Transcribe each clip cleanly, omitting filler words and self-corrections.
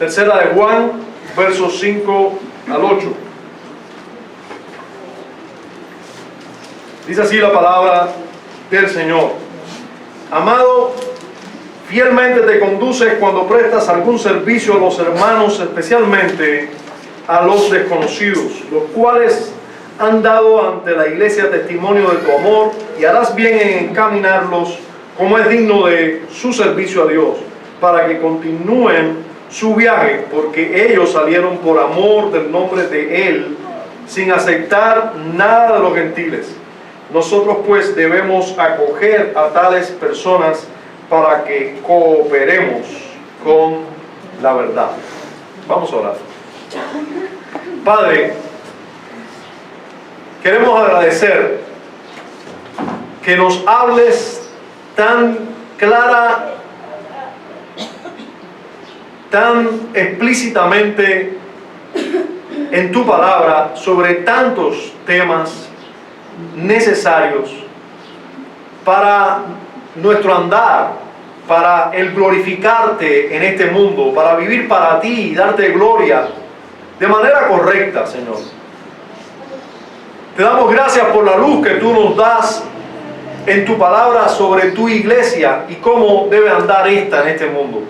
Tercera de Juan, versos 5 al 8. Dice así la palabra del Señor. Amado, fielmente te conduces cuando prestas algún servicio a los hermanos, especialmente a los desconocidos, los cuales han dado ante la iglesia testimonio de tu amor, y harás bien en encaminarlos como es digno de su servicio a Dios, para que continúen su viaje, porque ellos salieron por amor del nombre de Él, sin aceptar nada de los gentiles. Nosotros pues debemos acoger a tales personas para que cooperemos con la verdad. Vamos a orar. Padre, queremos agradecer que nos hables tan clara, tan explícitamente en tu palabra sobre tantos temas necesarios para nuestro andar, para el glorificarte en este mundo, para vivir para ti y darte gloria de manera correcta, Señor. Te damos gracias por la luz que tú nos das en tu palabra sobre tu iglesia y cómo debe andar esta en este mundo.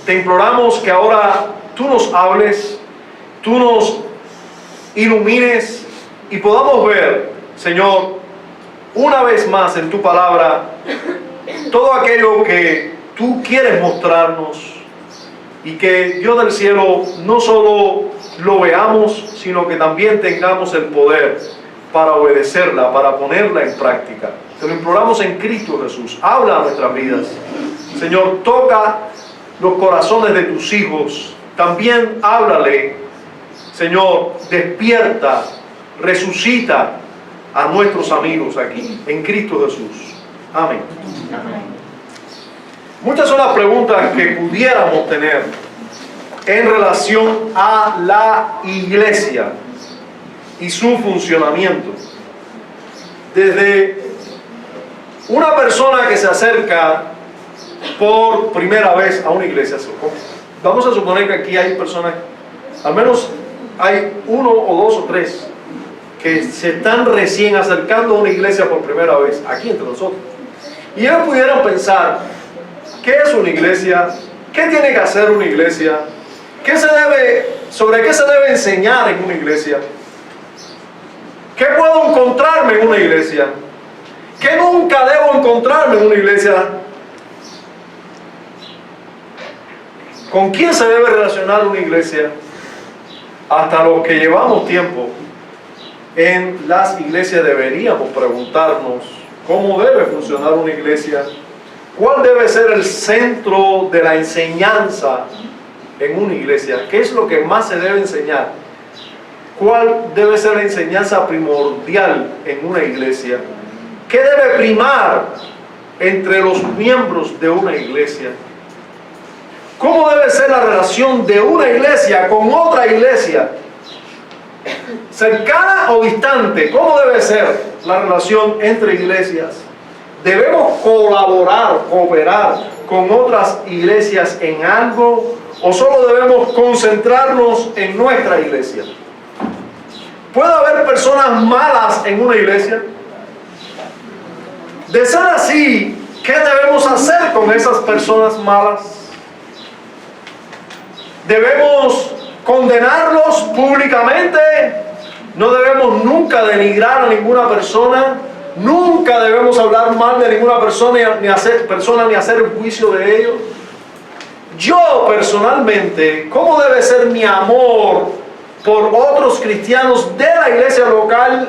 Te imploramos que ahora tú nos hables, tú nos ilumines y podamos ver, Señor, una vez más en tu palabra todo aquello que tú quieres mostrarnos, y que Dios del cielo no solo lo veamos, sino que también tengamos el poder para obedecerla, para ponerla en práctica. Te lo imploramos en Cristo Jesús. Habla a nuestras vidas. Señor, toca los corazones de tus hijos. También háblale, Señor, despierta, resucita a nuestros amigos aquí, en Cristo Jesús. Amén. Amén. Muchas son las preguntas que pudiéramos tener en relación a la iglesia y su funcionamiento. Desde una persona que se acerca por primera vez a una iglesia, vamos a suponer que aquí hay personas, al menos hay uno o dos o tres que se están recién acercando a una iglesia por primera vez, aquí entre nosotros. Y ellos pudieran pensar, ¿qué es una iglesia? ¿Qué tiene que hacer una iglesia? ¿Sobre qué se debe enseñar en una iglesia? ¿Qué puedo encontrarme en una iglesia? ¿Qué nunca debo encontrarme en una iglesia? ¿Con quién se debe relacionar una iglesia? Hasta los que llevamos tiempo en las iglesias deberíamos preguntarnos cómo debe funcionar una iglesia, cuál debe ser el centro de la enseñanza en una iglesia, qué es lo que más se debe enseñar, cuál debe ser la enseñanza primordial en una iglesia, qué debe primar entre los miembros de una iglesia, cómo debe ser la relación de una iglesia con otra iglesia, cercana o distante, cómo debe ser la relación entre iglesias. ¿Debemos colaborar, cooperar con otras iglesias en algo, o solo debemos concentrarnos en nuestra iglesia? ¿Puede haber personas malas en una iglesia? De ser así, ¿qué debemos hacer con esas personas malas? ¿Debemos condenarlos públicamente? ¿No debemos nunca denigrar a ninguna persona? Nunca debemos hablar mal de ninguna persona ni hacer juicio de ellos. Yo personalmente, ¿cómo debe ser mi amor por otros cristianos de la iglesia local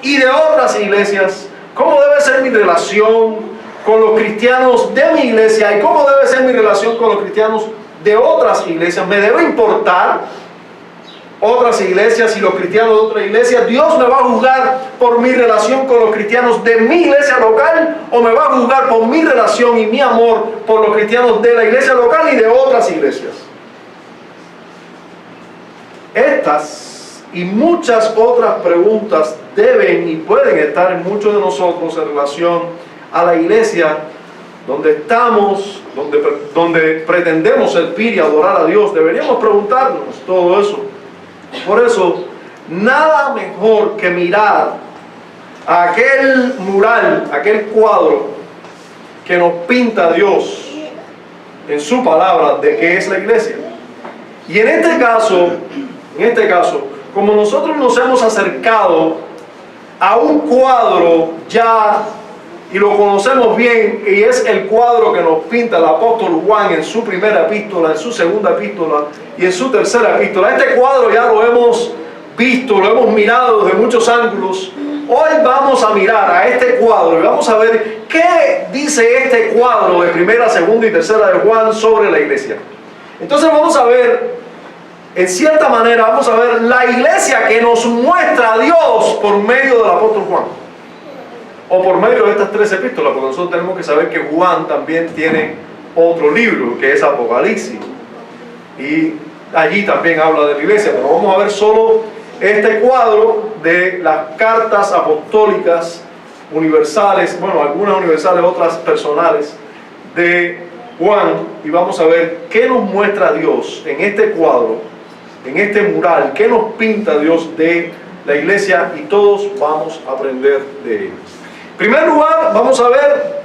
y de otras iglesias? ¿Cómo debe ser mi relación con los cristianos de mi iglesia y cómo debe ser mi relación con los cristianos de otras iglesias? ¿Me debe importar otras iglesias y los cristianos de otra iglesia? ¿Dios me va a juzgar por mi relación con los cristianos de mi iglesia local, o me va a juzgar por mi relación y mi amor por los cristianos de la iglesia local y de otras iglesias? Estas y muchas otras preguntas deben y pueden estar en muchos de nosotros en relación a la iglesia donde estamos donde pretendemos servir y adorar a Dios, deberíamos preguntarnos todo eso. Por eso, nada mejor que mirar a aquel mural, aquel cuadro que nos pinta Dios en su palabra de qué es la iglesia. Y en este caso, como nosotros nos hemos acercado a un cuadro ya y lo conocemos bien, y es el cuadro que nos pinta el apóstol Juan en su primera epístola, en su segunda epístola y en su tercera epístola. Este cuadro ya lo hemos visto, lo hemos mirado desde muchos ángulos. Hoy vamos a mirar a este cuadro y vamos a ver qué dice este cuadro de primera, segunda y tercera de Juan sobre la iglesia. Entonces vamos a ver, en cierta manera, vamos a ver la iglesia que nos muestra a Dios por medio del apóstol Juan. O por medio de estas tres epístolas, porque nosotros tenemos que saber que Juan también tiene otro libro, que es Apocalipsis. Y allí también habla de la iglesia, pero vamos a ver solo este cuadro de las cartas apostólicas universales, bueno, algunas universales, otras personales, de Juan, y vamos a ver qué nos muestra Dios en este cuadro, en este mural, qué nos pinta Dios de la iglesia, y todos vamos a aprender de ello. En primer lugar, vamos a ver,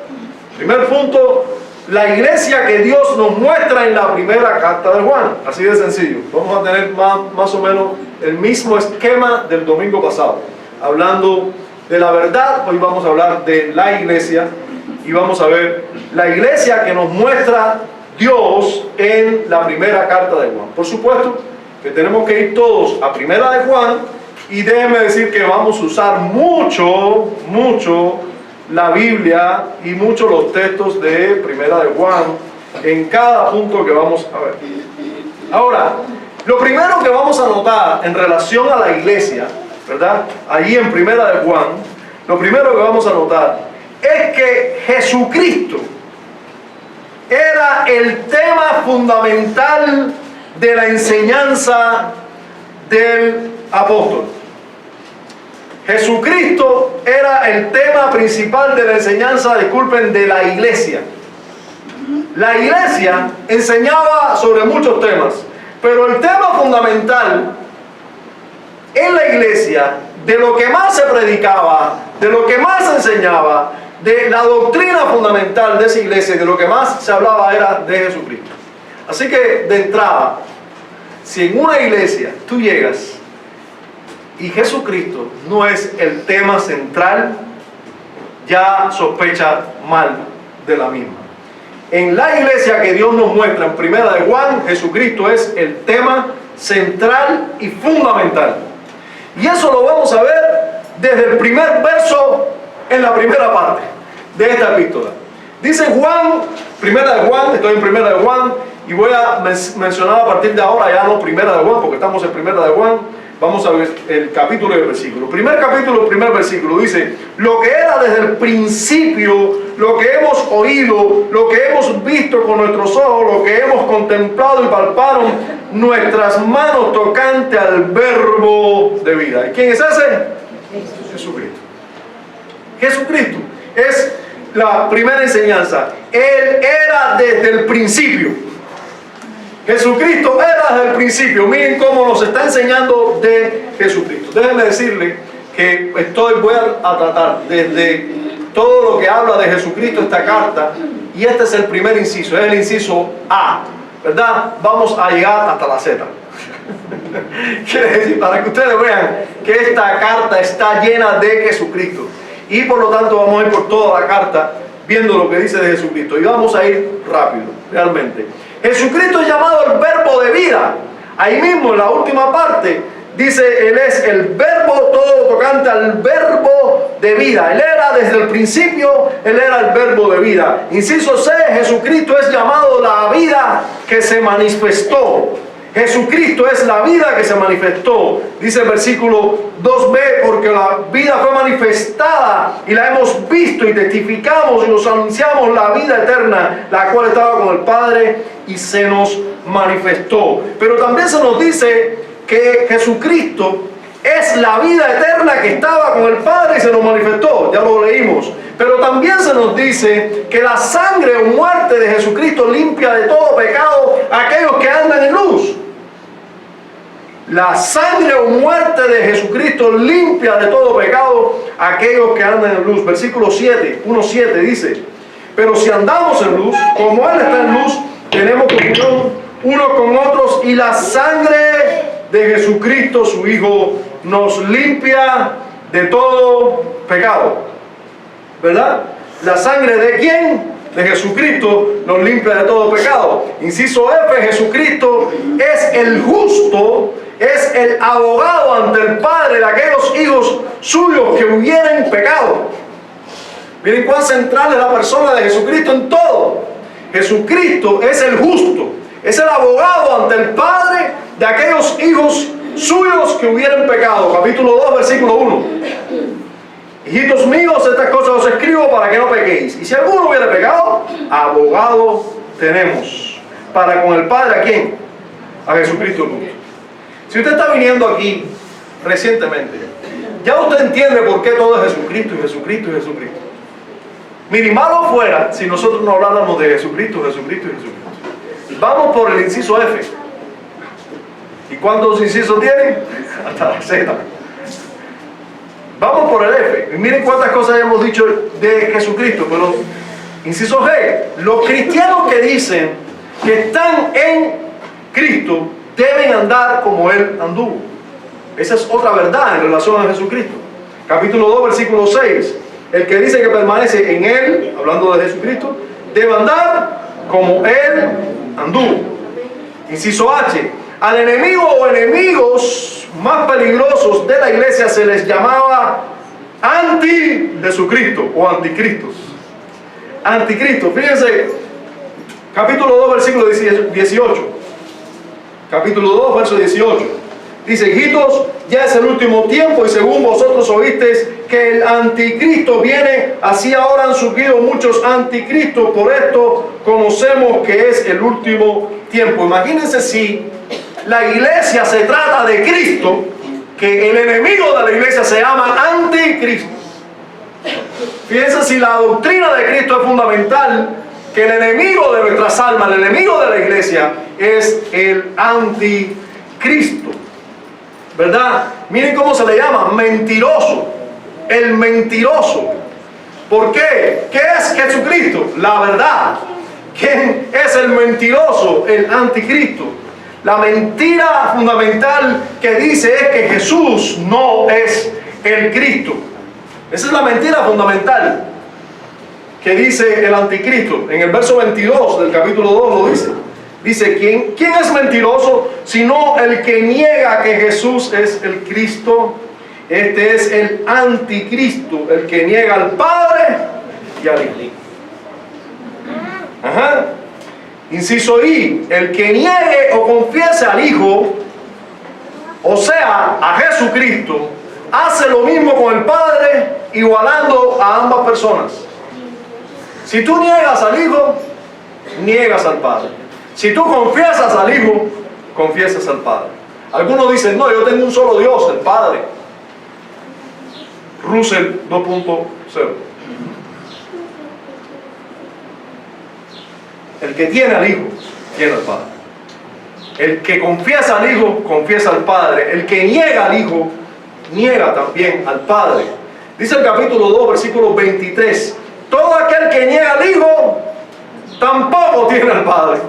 primer punto, la iglesia que Dios nos muestra en la primera carta de Juan. Así de sencillo. Vamos a tener más o menos el mismo esquema del domingo pasado. Hablando de la verdad, hoy vamos a hablar de la iglesia y vamos a ver la iglesia que nos muestra Dios en la primera carta de Juan. Por supuesto que tenemos que ir todos a primera de Juan, y déjenme decir que vamos a usar mucho la Biblia y mucho los textos de primera de Juan en cada punto que vamos a ver. Ahora, lo primero que vamos a notar en relación a la iglesia, ¿verdad? Allí en primera de Juan, lo primero que vamos a notar es que Jesucristo era el tema fundamental de la enseñanza del apóstol. Jesucristo era el tema principal de la enseñanza, de la iglesia. La iglesia enseñaba sobre muchos temas, pero el tema fundamental en la iglesia, de lo que más se predicaba, de lo que más se enseñaba, de la doctrina fundamental de esa iglesia, de lo que más se hablaba era de Jesucristo. Así que de entrada, si en una iglesia tú llegas y Jesucristo no es el tema central, ya sospecha mal de la misma. En la iglesia que Dios nos muestra en primera de Juan, Jesucristo es el tema central y fundamental. Y eso lo vamos a ver desde el primer verso en la primera parte de esta epístola. Dice Juan, primera de Juan, estoy en primera de Juan, y voy a mencionar a partir de ahora ya no primera de Juan, porque estamos en primera de Juan. Vamos a ver el capítulo y el versículo. Primer capítulo, primer versículo, dice: lo que era desde el principio, lo que hemos oído, lo que hemos visto con nuestros ojos, lo que hemos contemplado y palparon nuestras manos tocante al verbo de vida. ¿Y quién es ese? Jesucristo. Jesucristo es la primera enseñanza. Él era desde el principio. Jesucristo era desde el principio. Miren cómo nos está enseñando de Jesucristo. Déjenme decirle que voy a tratar desde todo lo que habla de Jesucristo esta carta, y este es el primer inciso, es el inciso A, ¿verdad? Vamos a llegar hasta la Z. Quiere decir, para que ustedes vean que esta carta está llena de Jesucristo, y por lo tanto vamos a ir por toda la carta viendo lo que dice de Jesucristo, y vamos a ir rápido, realmente. Jesucristo es llamado el verbo de vida. Ahí mismo en la última parte dice: Él es el verbo, todo tocante al verbo de vida. Él era desde el principio, Él era el verbo de vida. Inciso C, Jesucristo es llamado la vida que se manifestó. Jesucristo es la vida que se manifestó. Dice el versículo 2b, porque la vida fue manifestada y la hemos visto y testificamos y nos anunciamos la vida eterna, la cual estaba con el Padre y se nos manifestó. Pero también se nos dice que Jesucristo es la vida eterna que estaba con el Padre y se nos manifestó, ya lo leímos. Pero también se nos dice que la sangre o muerte de Jesucristo limpia de todo pecado a aquellos que andan en luz. La sangre o muerte de Jesucristo limpia de todo pecado a aquellos que andan en luz. Versículo 7, 1:7 dice: pero si andamos en luz, como Él está en luz, tenemos comunión unos con otros, y la sangre de Jesucristo, su Hijo, nos limpia de todo pecado. ¿Verdad? ¿La sangre de quién? De Jesucristo nos limpia de todo pecado. Inciso F: Jesucristo es el justo, es el abogado ante el Padre de aquellos hijos suyos que hubieren pecado. Miren cuán central es la persona de Jesucristo en todo. Jesucristo es el justo, es el abogado ante el Padre de aquellos hijos suyos que hubieren pecado. Capítulo 2, versículo 1. Hijitos míos, estas cosas os escribo para que no pequéis. Y si alguno hubiera pecado, abogado tenemos para con el Padre. ¿A quién? A Jesucristo el justo. Si usted está viniendo aquí recientemente, ya usted entiende por qué todo es Jesucristo y Jesucristo y Jesucristo. Mire, malo fuera si nosotros no habláramos de Jesucristo, Jesucristo y Jesucristo. Vamos por el inciso F. ¿Y cuántos incisos tiene? Hasta la Z. Vamos por el F. Y miren cuántas cosas hemos dicho de Jesucristo. Pero, inciso G: los cristianos que dicen que están en Cristo deben andar como Él anduvo. Esa es otra verdad en relación a Jesucristo. Capítulo 2, versículo 6. El que dice que permanece en Él, hablando de Jesucristo, debe andar como Él anduvo. Inciso H: al enemigo o enemigos más peligrosos de la iglesia se les llamaba anti-Jesucristo o anticristos. Anticristo. Fíjense, capítulo 2, versículo 18. Capítulo 2, verso 18. Dice: hijitos, ya es el último tiempo, y según vosotros oísteis que el anticristo viene, así ahora han surgido muchos anticristos. Por esto conocemos que es el último tiempo. Imagínense si la iglesia se trata de Cristo, que el enemigo de la iglesia se llama anticristo. Fíjense si la doctrina de Cristo es fundamental, que el enemigo de nuestras almas, el enemigo de la iglesia, es el anticristo. ¿Verdad? Miren cómo se le llama: mentiroso. El mentiroso. ¿Por qué? ¿Qué es Jesucristo? La verdad. ¿Quién es el mentiroso? El anticristo. La mentira fundamental que dice es que Jesús no es el Cristo. Esa es la mentira fundamental que dice el anticristo. En el verso 22 del capítulo 2 lo dice. Dice: ¿quién es mentiroso sino el que niega que Jesús es el Cristo? Este es el anticristo, el que niega al Padre y al Hijo. Ajá. Inciso I: el que niegue o confiese al Hijo, o sea, a Jesucristo, hace lo mismo con el Padre, igualando a ambas personas. Si tú niegas al Hijo, niegas al Padre. Si tú confiesas al Hijo, confiesas al Padre. Algunos dicen: no, yo tengo un solo Dios, el Padre. Russell 2.0. El que tiene al Hijo, tiene al Padre. El que confiesa al Hijo, confiesa al Padre. El que niega al Hijo, niega también al Padre. Dice el capítulo 2, versículo 23: todo aquel que niega al Hijo, tampoco tiene al Padre.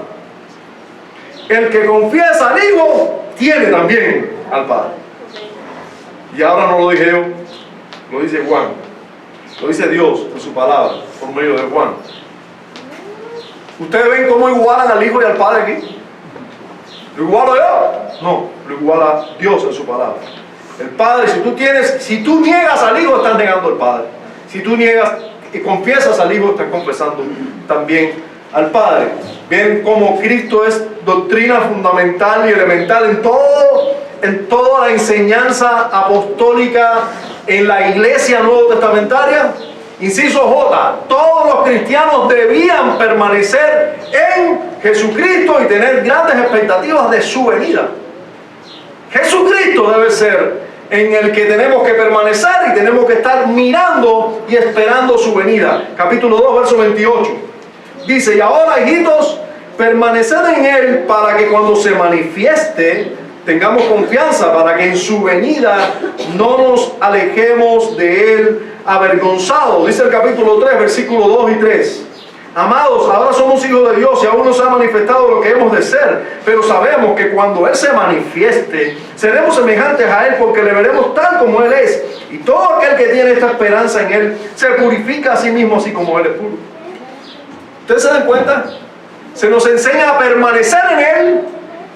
El que confiesa al Hijo, tiene también al Padre. Y ahora no lo dije yo, lo dice Juan. Lo dice Dios en su palabra, por medio de Juan. ¿Ustedes ven cómo igualan al Hijo y al Padre aquí? ¿Lo igualo yo? No, lo iguala Dios en su palabra. El Padre, si tú niegas al Hijo, estás negando al Padre. Si tú niegas y confiesas al Hijo, estás confesando también al Padre. Ven cómo Cristo es doctrina fundamental y elemental en toda la enseñanza apostólica en la iglesia nuevo testamentaria. Inciso J: todos los cristianos debían permanecer en Jesucristo y tener grandes expectativas de su venida. Jesucristo debe ser en el que tenemos que permanecer y tenemos que estar mirando y esperando su venida. Capítulo 2, verso 28. Dice, y ahora, hijitos, permaneced en Él para que cuando se manifieste tengamos confianza, para que en su venida no nos alejemos de Él avergonzados. Dice el capítulo 3, versículos 2 y 3. Amados, ahora somos hijos de Dios y aún no se ha manifestado lo que hemos de ser, pero sabemos que cuando Él se manifieste, seremos semejantes a Él porque le veremos tal como Él es. Y todo aquel que tiene esta esperanza en Él, se purifica a sí mismo así como Él es puro. ¿Ustedes se dan cuenta? Se nos enseña a permanecer en Él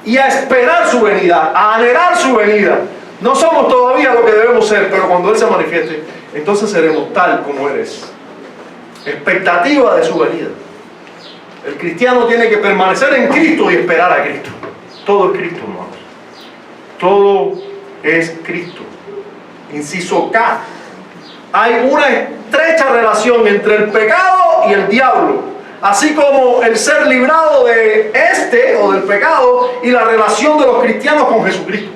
y a esperar su venida, a anhelar su venida. No somos todavía lo que debemos ser, pero cuando Él se manifieste, entonces seremos tal como Él es. Expectativa de su venida. El cristiano tiene que permanecer en Cristo y esperar a Cristo. Todo es Cristo, hermanos. Todo es Cristo. Inciso K. Hay una estrecha relación entre el pecado y el diablo, así como el ser librado de este o del pecado y la relación de los cristianos con Jesucristo.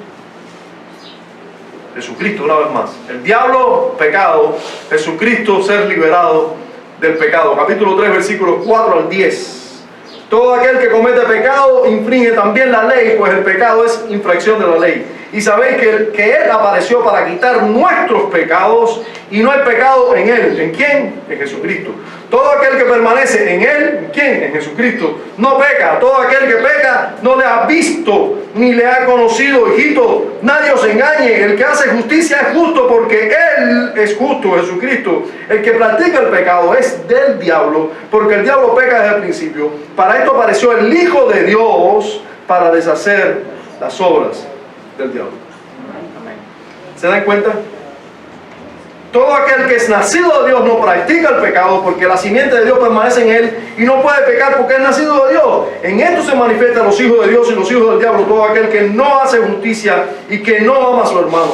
Jesucristo, una vez más. El diablo, pecado. Jesucristo, ser liberado del pecado. Capítulo 3, versículos 4 al 10. Todo aquel que comete pecado infringe también la ley, pues el pecado es infracción de la ley. Y sabéis que Él apareció para quitar nuestros pecados y no hay pecado en Él. ¿En quién? En Jesucristo. Todo aquel que permanece en Él, ¿en quién? En Jesucristo, no peca. Todo aquel que peca no le ha visto ni le ha conocido. Hijito, nadie os engañe. El que hace justicia es justo porque Él es justo, Jesucristo. El que practica el pecado es del diablo, porque el diablo peca desde el principio. Para esto apareció el Hijo de Dios, para deshacer las obras del diablo. ¿Se dan cuenta? Todo aquel que es nacido de Dios no practica el pecado, porque la simiente de Dios permanece en él y no puede pecar porque es nacido de Dios. En esto se manifiestan los hijos de Dios y los hijos del diablo. Todo aquel que no hace justicia y que no ama a su hermano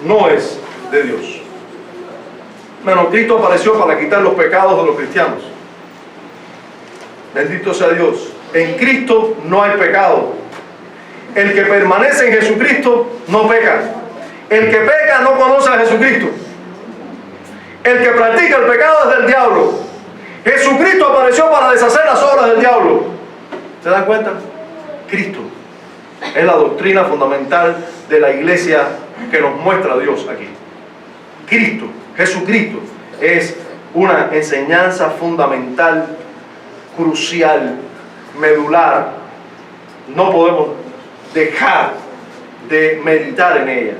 no es de Dios. Bueno, Cristo apareció para quitar los pecados de los cristianos. Bendito sea Dios. En Cristo no hay pecado. El que permanece en Jesucristo no peca. El que peca no conoce a Jesucristo. El que practica el pecado es del diablo. Jesucristo apareció para deshacer las obras del diablo. ¿Se dan cuenta? Cristo es la doctrina fundamental de la iglesia que nos muestra a Dios aquí. Cristo, Jesucristo, es una enseñanza fundamental, crucial, medular. No podemos dejar de meditar en ella.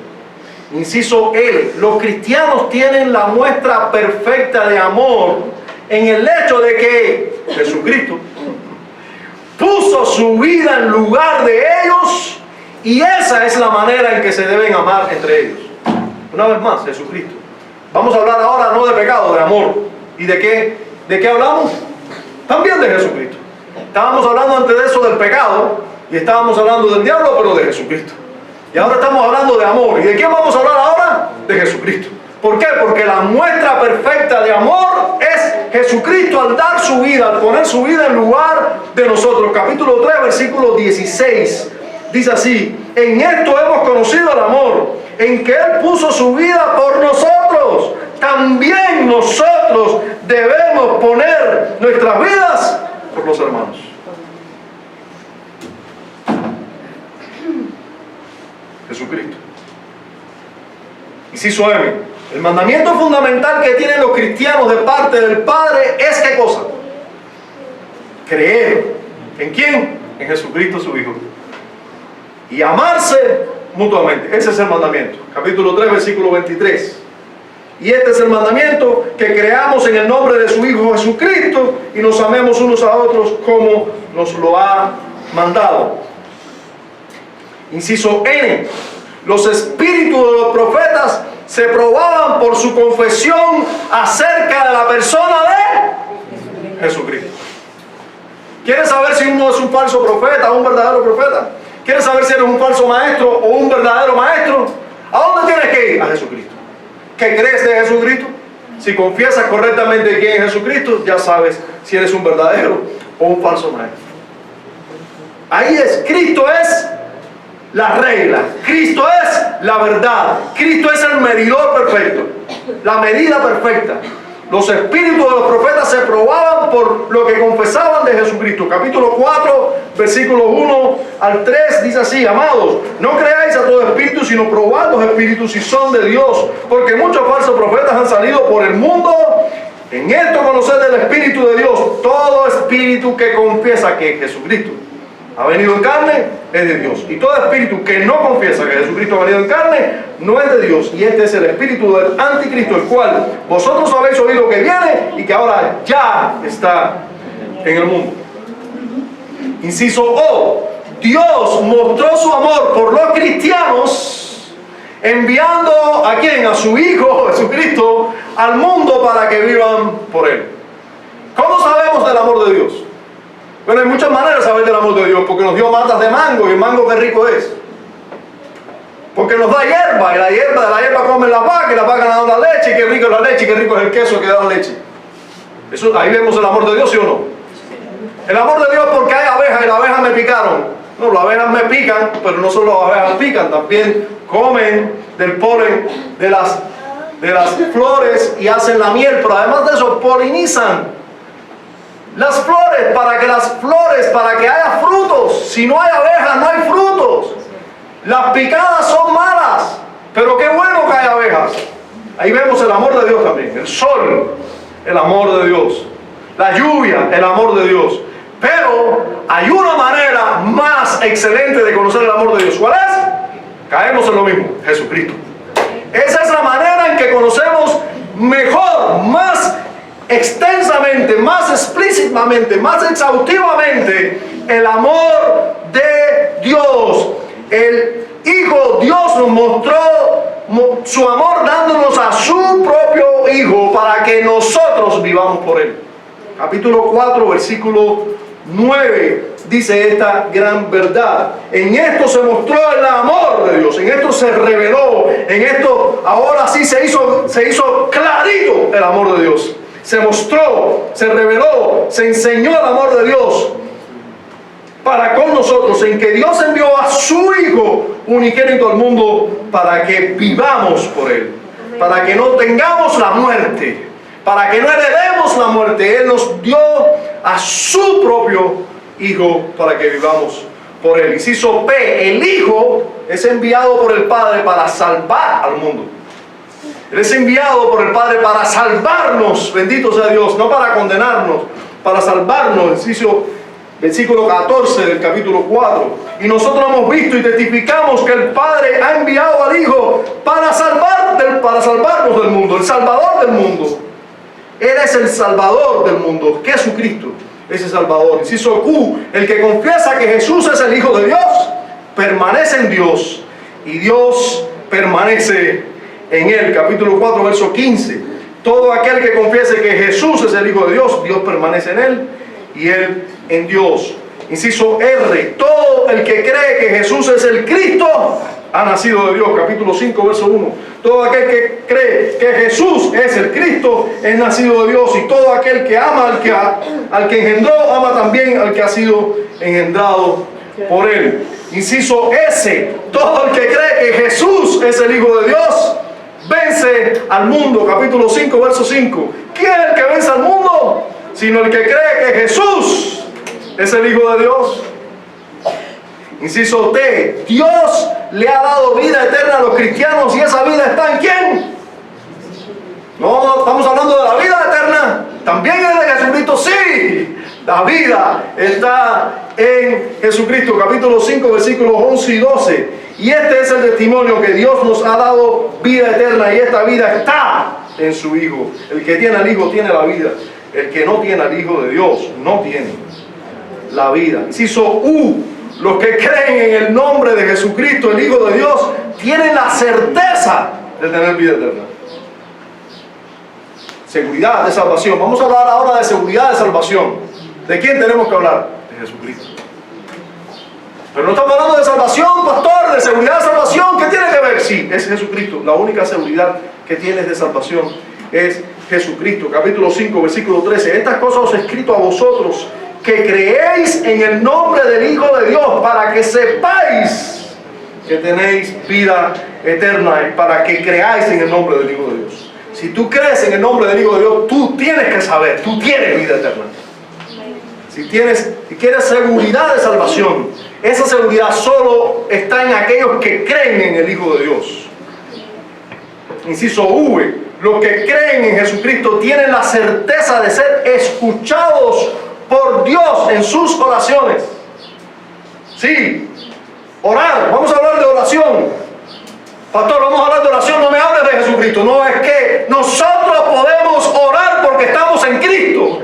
Inciso L. Los cristianos tienen la muestra perfecta de amor en el hecho de que Jesucristo puso su vida en lugar de ellos, y esa es la manera en que se deben amar entre ellos. Una vez más, Jesucristo. Vamos a hablar ahora no de pecado, de amor. ¿Y de qué hablamos? También de Jesucristo. Estábamos hablando antes de eso del pecado y estábamos hablando del diablo, pero de Jesucristo. Y ahora estamos hablando de amor. ¿Y de quién vamos a hablar ahora? De Jesucristo. ¿Por qué? Porque la muestra perfecta de amor es Jesucristo al dar su vida, al poner su vida en lugar de nosotros. Capítulo 3, versículo 16. Dice así: en esto hemos conocido el amor, en que Él puso su vida por nosotros. También nosotros debemos poner nuestras vidas por los hermanos. Jesucristo. Inciso M. El mandamiento fundamental que tienen los cristianos de parte del Padre es ¿qué cosa? Creer. ¿En quién? En Jesucristo su Hijo. Y amarse mutuamente. Ese es el mandamiento. Capítulo 3, versículo 23. Y este es el mandamiento: que creamos en el nombre de su Hijo Jesucristo y nos amemos unos a otros como nos lo ha mandado. Inciso N. Los espíritus de los profetas se probaban por su confesión acerca de la persona de Jesucristo. ¿Quieres saber si uno es un falso profeta o un verdadero profeta? ¿Quieres saber si eres un falso maestro o un verdadero maestro? ¿A dónde tienes que ir? A Jesucristo. ¿Qué crees de Jesucristo? Si confiesas correctamente quién es Jesucristo, ya sabes si eres un verdadero o un falso maestro. Ahí es, Cristo es la regla. Cristo es la verdad. Cristo es el medidor perfecto, la medida perfecta. Los espíritus de los profetas se probaban por lo que confesaban de Jesucristo. Capítulo 4, versículos 1 al 3 dice así: amados, no creáis a todo espíritu, sino probad los espíritus si son de Dios, porque muchos falsos profetas han salido por el mundo. En esto conoced el Espíritu de Dios. Todo espíritu que confiesa que Jesucristo ha venido en carne es de Dios, y todo espíritu que no confiesa que Jesucristo ha venido en carne no es de Dios. Y este es el espíritu del anticristo, el cual vosotros habéis oído que viene y que ahora ya está en el mundo. Inciso O: Dios mostró su amor por los cristianos enviando ¿a quién? A su Hijo Jesucristo al mundo para que vivan por Él. ¿Cómo sabemos del amor de Dios? Bueno, hay muchas maneras de saber del amor de Dios, porque nos dio matas de mango, y el mango qué rico es. Porque nos da hierba, y de la hierba comen las vacas, y las vacas nos dan la leche, y qué rico es la leche, y qué rico es el queso que da la leche. Eso, ahí vemos el amor de Dios, ¿sí o no? El amor de Dios porque hay abejas, y las abejas me picaron. No, las abejas me pican, pero no solo las abejas pican, también comen del polen de las flores y hacen la miel, pero además de eso polinizan las flores para que haya frutos. Si no hay abejas, no hay frutos. Las picadas son malas, pero qué bueno que hay abejas. Ahí vemos el amor de Dios también. El sol, el amor de Dios. La lluvia, el amor de Dios. Pero hay una manera más excelente de conocer el amor de Dios. ¿Cuál es? Caemos en lo mismo: Jesucristo. Esa es la manera en que conocemos mejor, más extensamente, más explícitamente, más exhaustivamente el amor de Dios. El Hijo, Dios nos mostró su amor dándonos a su propio Hijo para que nosotros vivamos por Él. Capítulo 4, versículo 9 dice esta gran verdad: en esto se mostró el amor de Dios, en esto se reveló, en esto ahora sí se hizo clarito el amor de Dios. Se mostró, se reveló, se enseñó el amor de Dios para con nosotros, en que Dios envió a su Hijo unigénito al mundo para que vivamos por Él, para que no tengamos la muerte, para que no heredemos la muerte. Él nos dio a su propio Hijo para que vivamos por Él. Inciso P: el Hijo es enviado por el Padre para salvar al mundo. Él es enviado por el Padre para salvarnos, bendito sea Dios, no para condenarnos, para salvarnos. Versículo 14 del capítulo 4. Y nosotros hemos visto y testificamos que el Padre ha enviado al Hijo para salvarnos del mundo, el Salvador del mundo. Él es el Salvador del mundo, Jesucristo es el Salvador. Inciso Q: el que confiesa que Jesús es el Hijo de Dios permanece en Dios y Dios permanece en Él. Capítulo 4, verso 15. Todo aquel que confiese que Jesús es el Hijo de Dios, Dios permanece en Él y Él en Dios. Inciso R: todo el que cree que Jesús es el Cristo ha nacido de Dios. Capítulo 5, verso 1. Todo aquel que cree que Jesús es el Cristo es nacido de Dios, y todo aquel que ama al que engendró, ama también al que ha sido engendrado por Él. Inciso S: todo el que cree que Jesús es el Hijo de Dios vence al mundo. Capítulo 5, verso 5. ¿Quién es el que vence al mundo? Sino el que cree que Jesús es el Hijo de Dios. Inciso T: Dios le ha dado vida eterna a los cristianos, y esa vida está en ¿quién? No estamos hablando de la vida eterna. También es de Jesucristo, sí. La vida está en Jesucristo. Capítulo 5, versículos 11 y 12. Y este es el testimonio, que Dios nos ha dado vida eterna, y esta vida está en su Hijo. El que tiene al Hijo tiene la vida. El que no tiene al Hijo de Dios no tiene la vida. Inciso U: los que creen en el nombre de Jesucristo, el Hijo de Dios, tienen la certeza de tener vida eterna. Seguridad de salvación. Vamos a hablar ahora de seguridad de salvación. ¿De quién tenemos que hablar? De Jesucristo. Pero no estamos hablando de salvación, pastor, de seguridad de salvación. ¿Qué tiene que ver? Sí, es Jesucristo. La única seguridad que tienes de salvación es Jesucristo. Capítulo 5, versículo 13. Estas cosas os he escrito a vosotros, que creéis en el nombre del Hijo de Dios, para que sepáis que tenéis vida eterna, para que creáis en el nombre del Hijo de Dios. Si tú crees en el nombre del Hijo de Dios, tú tienes que saber, tú tienes vida eterna. Si quieres seguridad de salvación, esa seguridad solo está en aquellos que creen en el Hijo de Dios. Inciso V, los que creen en Jesucristo tienen la certeza de ser escuchados por Dios en sus oraciones. Sí, orar, vamos a hablar de oración. Pastor, vamos a hablar de oración, no me hables de Jesucristo. No, es que nosotros podemos orar porque estamos en Cristo.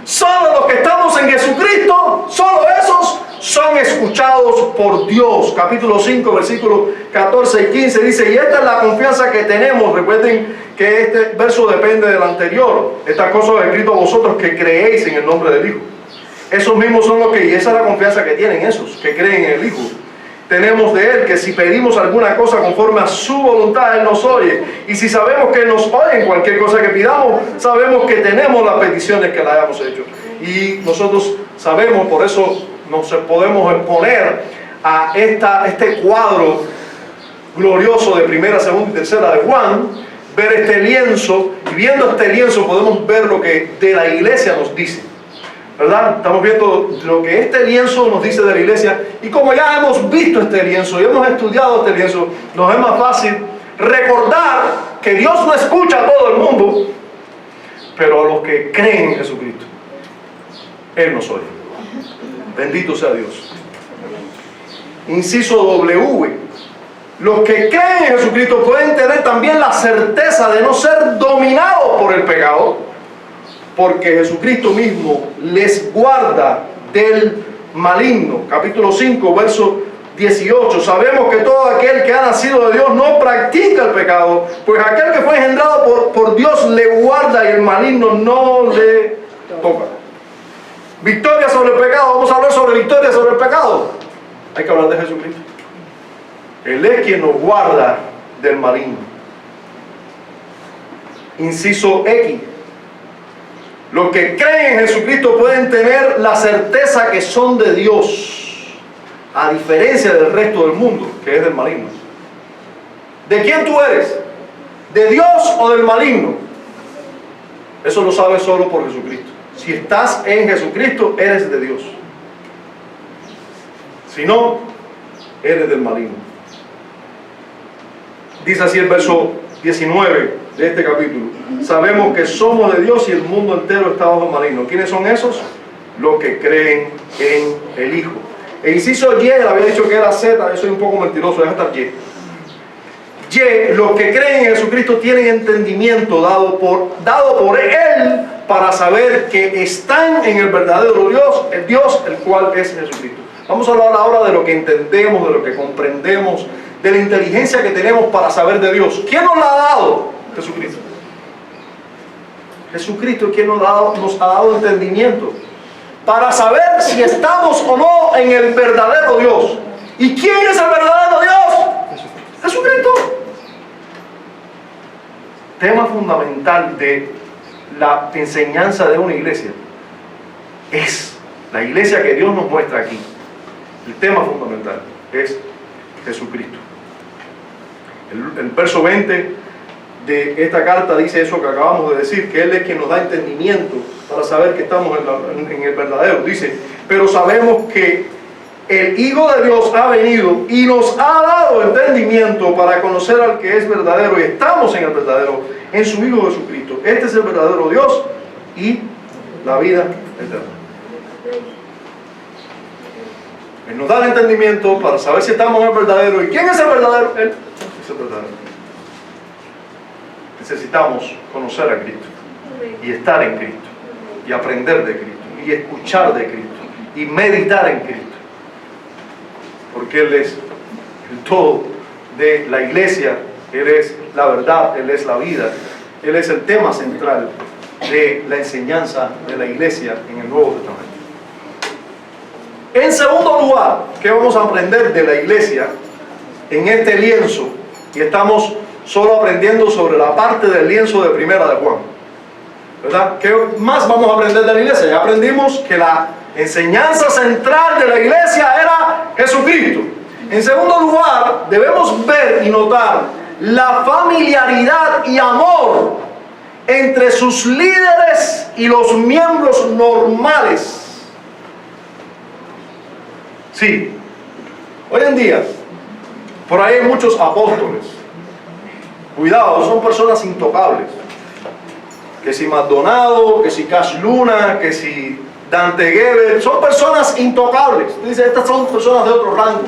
Solo los que estamos en Jesucristo, solo esos son escuchados por Dios. Capítulo 5, versículos 14 y 15 dice, y esta es la confianza que tenemos. Recuerden que este verso depende del anterior. Estas cosas he escrito a vosotros que creéis en el nombre del Hijo. Esos mismos son los que, y esa es la confianza que tienen esos, que creen en el Hijo. Tenemos de Él que si pedimos alguna cosa conforme a su voluntad, Él nos oye. Y si sabemos que Él nos oye en cualquier cosa que pidamos, sabemos que tenemos las peticiones que le hayamos hecho. Y nosotros sabemos, por eso nos podemos exponer a este cuadro glorioso de primera, segunda y tercera de Juan, ver este lienzo, y viendo este lienzo podemos ver lo que de la iglesia nos dice. ¿Verdad? Estamos viendo lo que este lienzo nos dice de la iglesia, y como ya hemos visto este lienzo y hemos estudiado este lienzo, nos es más fácil recordar que Dios no escucha a todo el mundo, pero a los que creen en Jesucristo, Él nos oye. Bendito sea Dios. Inciso W. Los que creen en Jesucristo pueden tener también la certeza de no ser dominados por el pecado, porque Jesucristo mismo les guarda del maligno. Capítulo 5, verso 18. Sabemos que todo aquel que ha nacido de Dios no practica el pecado, pues aquel que fue engendrado por Dios le guarda y el maligno no le toca. Victoria sobre el pecado. Vamos a hablar sobre victoria sobre el pecado. Hay que hablar de Jesucristo. Él es quien nos guarda del maligno. Inciso X. Los que creen en Jesucristo pueden tener la certeza que son de Dios, a diferencia del resto del mundo, que es del maligno. ¿De quién tú eres? ¿De Dios o del maligno? Eso lo sabes solo por Jesucristo. Si estás en Jesucristo, eres de Dios. Si no, eres del maligno. Dice así el verso 19 de este capítulo. Sabemos que somos de Dios y el mundo entero está bajo maligno. ¿Quiénes son esos? Los que creen en el Hijo. E inciso Y, le había dicho que era Z, yo soy un poco mentiroso, deja estar Y. Y, los que creen en Jesucristo tienen entendimiento dado por Él para saber que están en el verdadero Dios, el cual es Jesucristo. Vamos a hablar ahora de lo que entendemos, de lo que comprendemos, de la inteligencia que tenemos para saber de Dios. ¿Quién nos la ha dado? Jesucristo. Jesucristo es quien nos ha dado entendimiento para saber si estamos o no en el verdadero Dios. ¿Y quién es el verdadero Dios? Jesucristo. Tema fundamental de la enseñanza de una iglesia es la iglesia que Dios nos muestra aquí. El tema fundamental es Jesucristo. El verso 20 de esta carta dice eso que acabamos de decir, que Él es quien nos da entendimiento para saber que estamos en el verdadero. Dice, pero sabemos que el Hijo de Dios ha venido y nos ha dado entendimiento para conocer al que es verdadero, y estamos en el verdadero, en su Hijo Jesucristo. Este es el verdadero Dios y la vida eterna. Él nos da el entendimiento para saber si estamos en el verdadero. ¿Y quién es el verdadero? Él es el verdadero. Necesitamos conocer a Cristo y estar en Cristo y aprender de Cristo y escuchar de Cristo y meditar en Cristo, porque Él es el todo de la iglesia. Él es la verdad, Él es la vida, Él es el tema central de la enseñanza de la iglesia en el Nuevo Testamento. En segundo lugar, ¿qué vamos a aprender de la iglesia en este lienzo? Y estamos solo aprendiendo sobre la parte del lienzo de primera de Juan, ¿verdad? ¿Qué más vamos a aprender de la iglesia? Ya aprendimos que la enseñanza central de la iglesia era Jesucristo, En segundo lugar, debemos ver y notar la familiaridad y amor entre sus líderes y los miembros normales. Sí, hoy en día, por ahí hay muchos apóstoles. Cuidado, son personas intocables. Que si Maldonado, que si Cash Luna, que si Dante Gebel, son personas intocables. Dice, estas son personas de otro rango.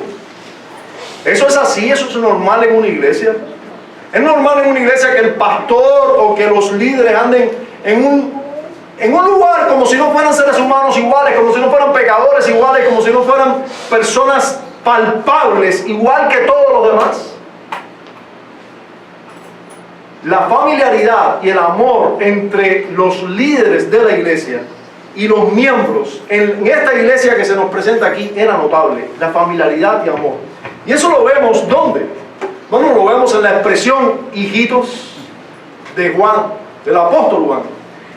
¿Eso es así? ¿Eso es normal en una iglesia? ¿Es normal en una iglesia que el pastor o que los líderes anden en un lugar como si no fueran seres humanos iguales, como si no fueran pecadores iguales, como si no fueran personas palpables igual que todos los demás? La familiaridad y el amor entre los líderes de la iglesia y los miembros en esta iglesia que se nos presenta aquí era notable. La familiaridad y amor. Y eso lo vemos ¿dónde? Bueno, lo vemos en la expresión hijitos de Juan, del apóstol Juan.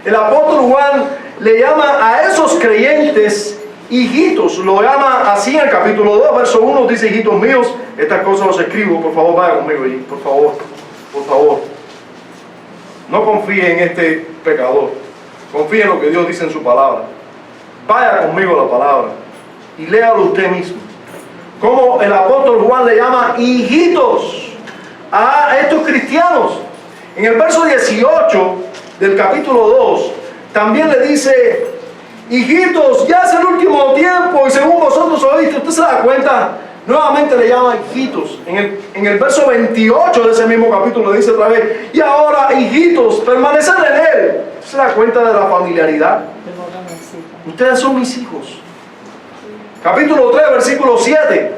El apóstol Juan le llama a esos creyentes hijitos, lo llama así en el capítulo 2, verso 1, dice: hijitos míos, estas cosas los escribo, por favor vaya conmigo ahí, por favor. No confíe en este pecador, confíe en lo que Dios dice en su palabra. Vaya conmigo a la palabra y léalo usted mismo. Como el apóstol Juan le llama hijitos a estos cristianos. En el verso 18 del capítulo 2 también le dice: hijitos, ya es el último tiempo y según vosotros oíste. ¿Usted se da cuenta? Nuevamente le llama hijitos. En el verso 28 de ese mismo capítulo le dice otra vez: y ahora, hijitos, permaneced en él. ¿Usted se da cuenta de la familiaridad? Ustedes son mis hijos. Capítulo 3, versículo 7.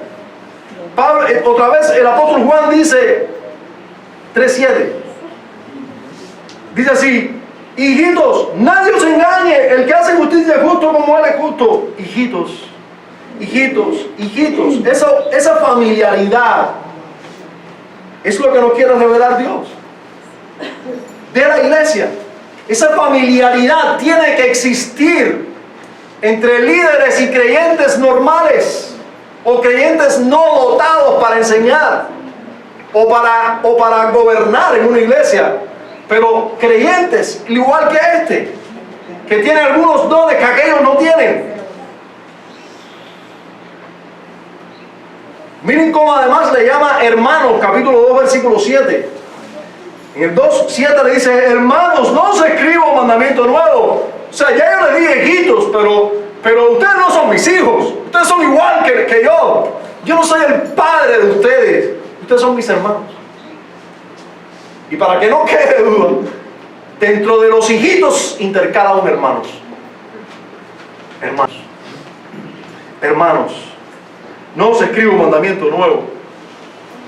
Pablo, otra vez el apóstol Juan dice 3:7. Dice así: hijitos, nadie os engañe, el que hace justicia es justo como él es justo. Hijitos, esa familiaridad es lo que nos quiere revelar Dios de la iglesia. Esa familiaridad tiene que existir entre líderes y creyentes normales o creyentes no dotados para enseñar o para gobernar en una iglesia, pero creyentes igual que este, que tienen algunos dones que aquellos no tienen. Miren cómo además le llama hermanos, capítulo 2, versículo 7. En el 2:7 le dice: hermanos, no os escribo mandamiento nuevo. O sea, ya yo les dije hijitos, pero ustedes no son mis hijos. Ustedes son igual que yo. Yo no soy el padre de ustedes. Ustedes son mis hermanos. Y para que no quede duda, dentro de los hijitos intercala un hermanos. Hermanos. No os escribo mandamiento nuevo.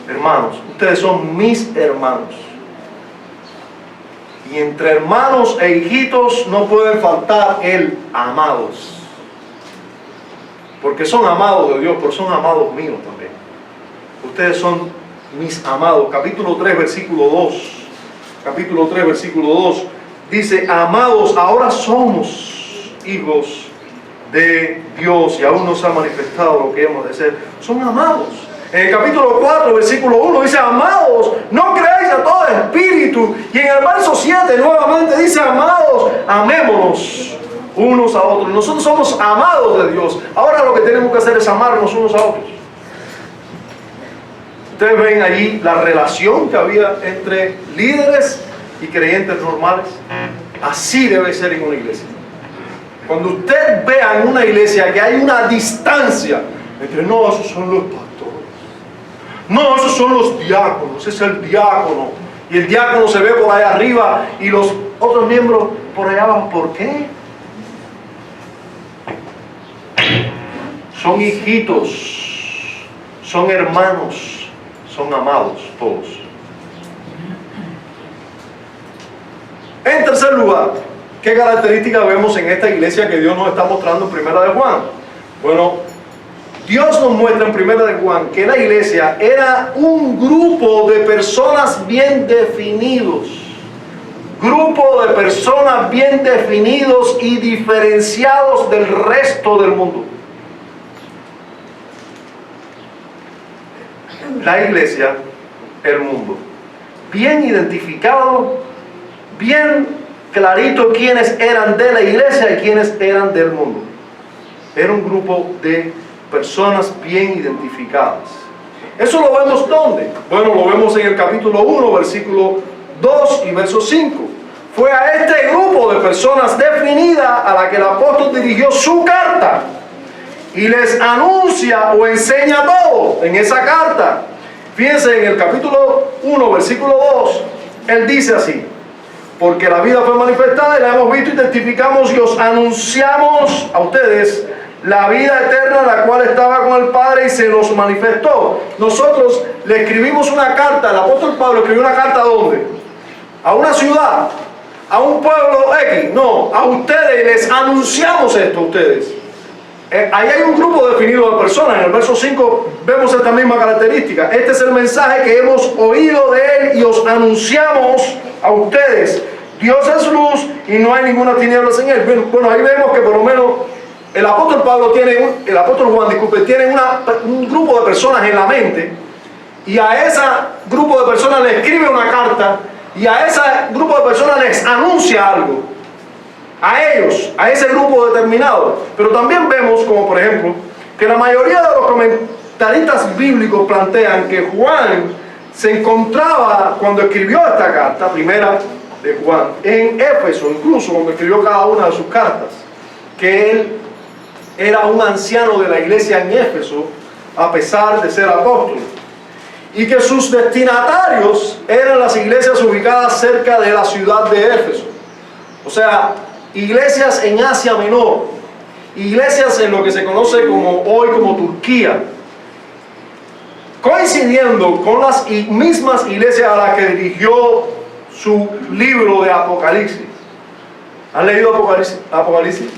Hermanos, ustedes son mis hermanos. Y entre hermanos e hijitos no pueden faltar el amados. Porque son amados de Dios, pero son amados míos también. Ustedes son mis amados. Capítulo 3, versículo 2. Capítulo 3, versículo 2. Dice: amados, ahora somos hijos de Dios y aún no se ha manifestado lo que hemos de ser. Son amados. En el capítulo 4, versículo 1 dice: amados, no creáis a todo espíritu. Y en el verso 7 nuevamente dice: amados, amémonos unos a otros. Nosotros somos amados de Dios. Ahora lo que tenemos que hacer es amarnos unos a otros. Ustedes ven allí la relación que había entre líderes y creyentes normales. Así debe ser en una iglesia. Cuando usted vea en una iglesia que hay una distancia entre: no, esos son los pastores, no, esos son los diáconos, ese es el diácono, y el diácono se ve por allá arriba y los otros miembros por allá abajo. ¿Por qué? Son hijitos, son hermanos, son amados todos. En tercer lugar, ¿qué características vemos en esta iglesia que Dios nos está mostrando en Primera de Juan? Bueno, Dios nos muestra en Primera de Juan que la iglesia era un grupo de personas bien definidos. Grupo de personas bien definidos y diferenciados del resto del mundo. la iglesia, el mundo. Bien identificado, bien clarito quiénes eran de la iglesia y quiénes eran del mundo. Era un grupo de personas bien identificadas. ¿Eso lo vemos dónde? Bueno, lo vemos en el capítulo 1, versículo 2 y verso 5. Fue a este grupo de personas definida a la que el apóstol dirigió su carta y les anuncia o enseña todo en esa carta. Fíjense, en el capítulo 1, versículo 2, él dice así: porque la vida fue manifestada y la hemos visto y testificamos y os anunciamos a ustedes la vida eterna, la cual estaba con el Padre y se nos manifestó. Nosotros le escribimos una carta, el apóstol Pablo escribió una carta ¿a dónde? A una ciudad, a un pueblo X, no, a ustedes, les anunciamos esto a ustedes. Ahí hay un grupo definido de personas. En el verso 5 vemos esta misma característica. Este es el mensaje que hemos oído de él y os anunciamos a ustedes. Dios es luz y no hay ninguna tinieblas en él. Bueno, ahí vemos que por lo menos el apóstol Pablo el apóstol Juan, disculpe, tiene un grupo de personas en la mente, y a ese grupo de personas le escribe una carta y a ese grupo de personas les anuncia algo. A ellos, a ese grupo determinado. Pero también vemos, como por ejemplo, que la mayoría de los comentaristas bíblicos plantean que Juan se encontraba, cuando escribió esta carta, primera de Juan, en Éfeso, incluso cuando escribió cada una de sus cartas, que él era un anciano de la iglesia en Éfeso, a pesar de ser apóstol, y que sus destinatarios eran las iglesias ubicadas cerca de la ciudad de Éfeso. O sea, iglesias en Asia Menor, iglesias en lo que se conoce hoy como Turquía, coincidiendo con las mismas iglesias a las que dirigió su libro de Apocalipsis. ¿Han leído Apocalipsis?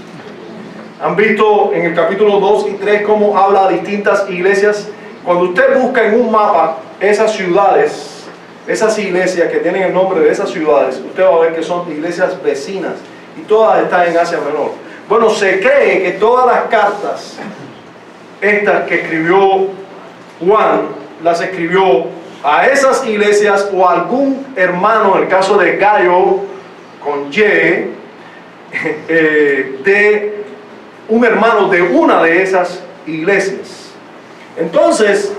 ¿Han visto en el capítulo 2 y 3 cómo habla de distintas iglesias? Cuando usted busca en un mapa esas ciudades, esas iglesias que tienen el nombre de esas ciudades, usted va a ver que son iglesias vecinas y todas están en Asia Menor. Bueno, se cree que todas las cartas estas que escribió Juan las escribió a esas iglesias o a algún hermano, en el caso de Gayo con Y, de un hermano de una de esas iglesias. Entonces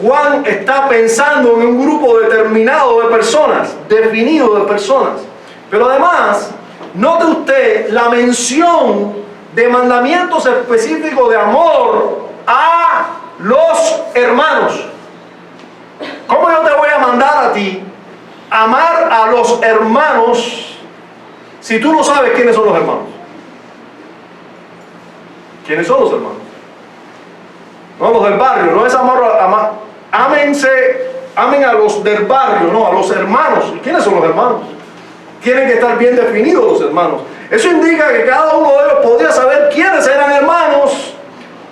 Juan está pensando en un grupo determinado de personas, definido de personas. Pero además, note usted la mención de mandamientos específicos de amor a los hermanos. ¿Cómo yo te voy a mandar a ti amar a los hermanos si tú no sabes quiénes son los hermanos? ¿Quiénes son los hermanos? No, los del barrio, no es amor, amen a los del barrio, no, a los hermanos. ¿Y quiénes son los hermanos? Tienen que estar bien definidos los hermanos. Eso indica que cada uno de ellos podía saber quiénes eran hermanos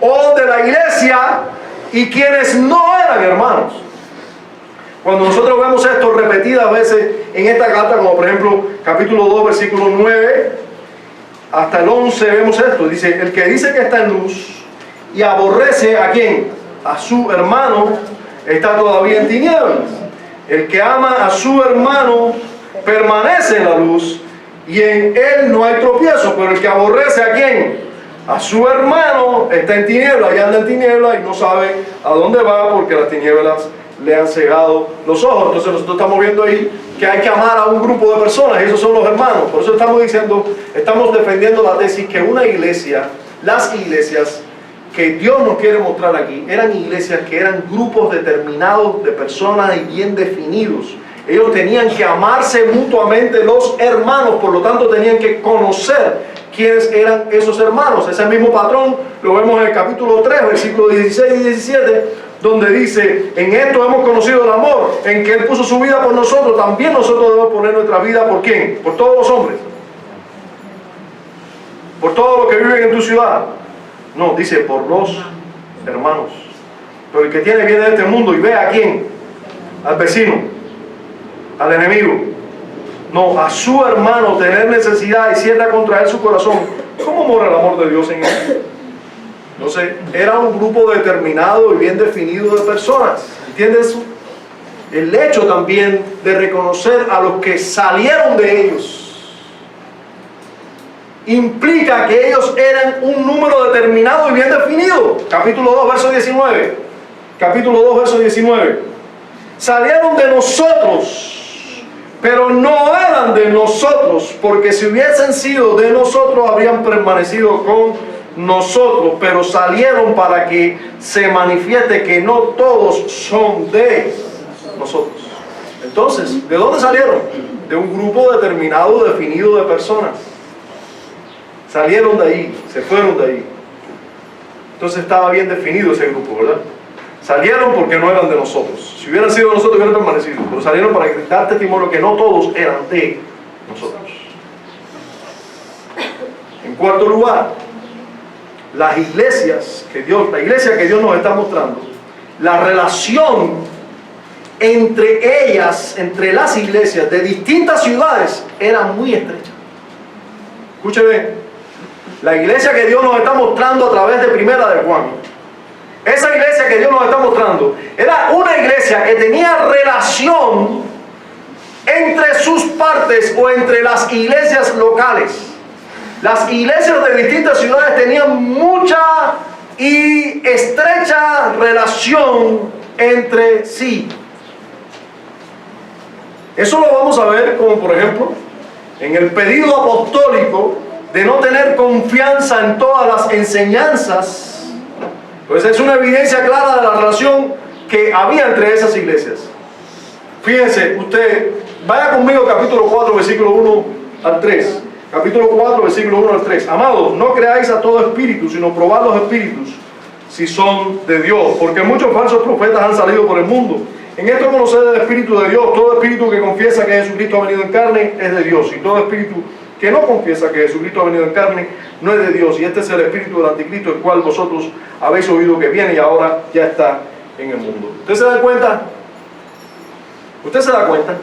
o de la iglesia y quiénes no eran hermanos. Cuando nosotros vemos esto repetidas veces en esta carta, como por ejemplo capítulo 2, versículo 9 hasta el 11, vemos esto. Dice: el que dice que está en luz y aborrece ¿a quién? A su hermano, está todavía en tinieblas. El que ama a su hermano permanece en la luz y en él no hay tropiezo. Pero el que aborrece ¿a quién? A su hermano está en tinieblas y anda en tinieblas y no sabe a dónde va, porque las tinieblas le han cegado los ojos. Entonces nosotros estamos viendo ahí que hay que amar a un grupo de personas, y esos son los hermanos. Por eso estamos defendiendo la tesis que una iglesia, las iglesias que Dios nos quiere mostrar aquí, eran iglesias que eran grupos determinados de personas y bien definidos. Ellos tenían que amarse mutuamente los hermanos, por lo tanto tenían que conocer quiénes eran esos hermanos. Ese mismo patrón lo vemos en el capítulo 3, versículos 16 y 17, donde dice: en esto hemos conocido el amor, en que Él puso su vida por nosotros, también nosotros debemos poner nuestra vida ¿por quién? Por todos los hombres, por todos los que viven en tu ciudad. No, dice por los hermanos. Pero el que tiene bien de este mundo y ve a quién, al vecino, al enemigo, no, a su hermano, tener necesidad y cierra contra él su corazón, ¿cómo mora el amor de Dios en él? Entonces, era un grupo determinado y bien definido de personas. ¿Entiendes eso? El hecho también de reconocer a los que salieron de ellos implica que ellos eran un número determinado y bien definido. Capítulo 2, verso 19. Capítulo 2, verso 19. Salieron de nosotros, pero no eran de nosotros, porque si hubiesen sido de nosotros, habrían permanecido con nosotros, pero salieron para que se manifieste que no todos son de nosotros. Entonces, ¿de dónde salieron? De un grupo determinado, definido de personas. Salieron de ahí, se fueron de ahí. Entonces estaba bien definido ese grupo, ¿verdad? Salieron porque no eran de nosotros. Si hubieran sido de nosotros, hubieran permanecido. Pero salieron para dar testimonio que no todos eran de nosotros. En cuarto lugar, las iglesias que la iglesia que Dios nos está mostrando, la relación entre ellas, entre las iglesias de distintas ciudades, era muy estrecha. Escúcheme. La iglesia que Dios nos está mostrando a través de Primera de Juan, esa iglesia que Dios nos está mostrando, era una iglesia que tenía relación entre sus partes o entre las iglesias locales. Las iglesias de distintas ciudades tenían mucha y estrecha relación entre sí. Eso lo vamos a ver como por ejemplo en el pedido apostólico de no tener confianza en todas las enseñanzas. Pues es una evidencia clara de la relación que había entre esas iglesias. Fíjense, usted, vaya conmigo al capítulo 4, versículo 1 al 3. Capítulo 4, versículo 1 al 3. Amados, no creáis a todo espíritu, sino probad los espíritus, si son de Dios. Porque muchos falsos profetas han salido por el mundo. En esto conoced el Espíritu de Dios. Todo espíritu que confiesa que Jesucristo ha venido en carne es de Dios. Y todo espíritu que no confiesa que Jesucristo ha venido en carne no es de Dios. Y este es el espíritu del anticristo, el cual vosotros habéis oído que viene y ahora ya está en el mundo. ¿Usted se da cuenta? ¿Usted se da cuenta?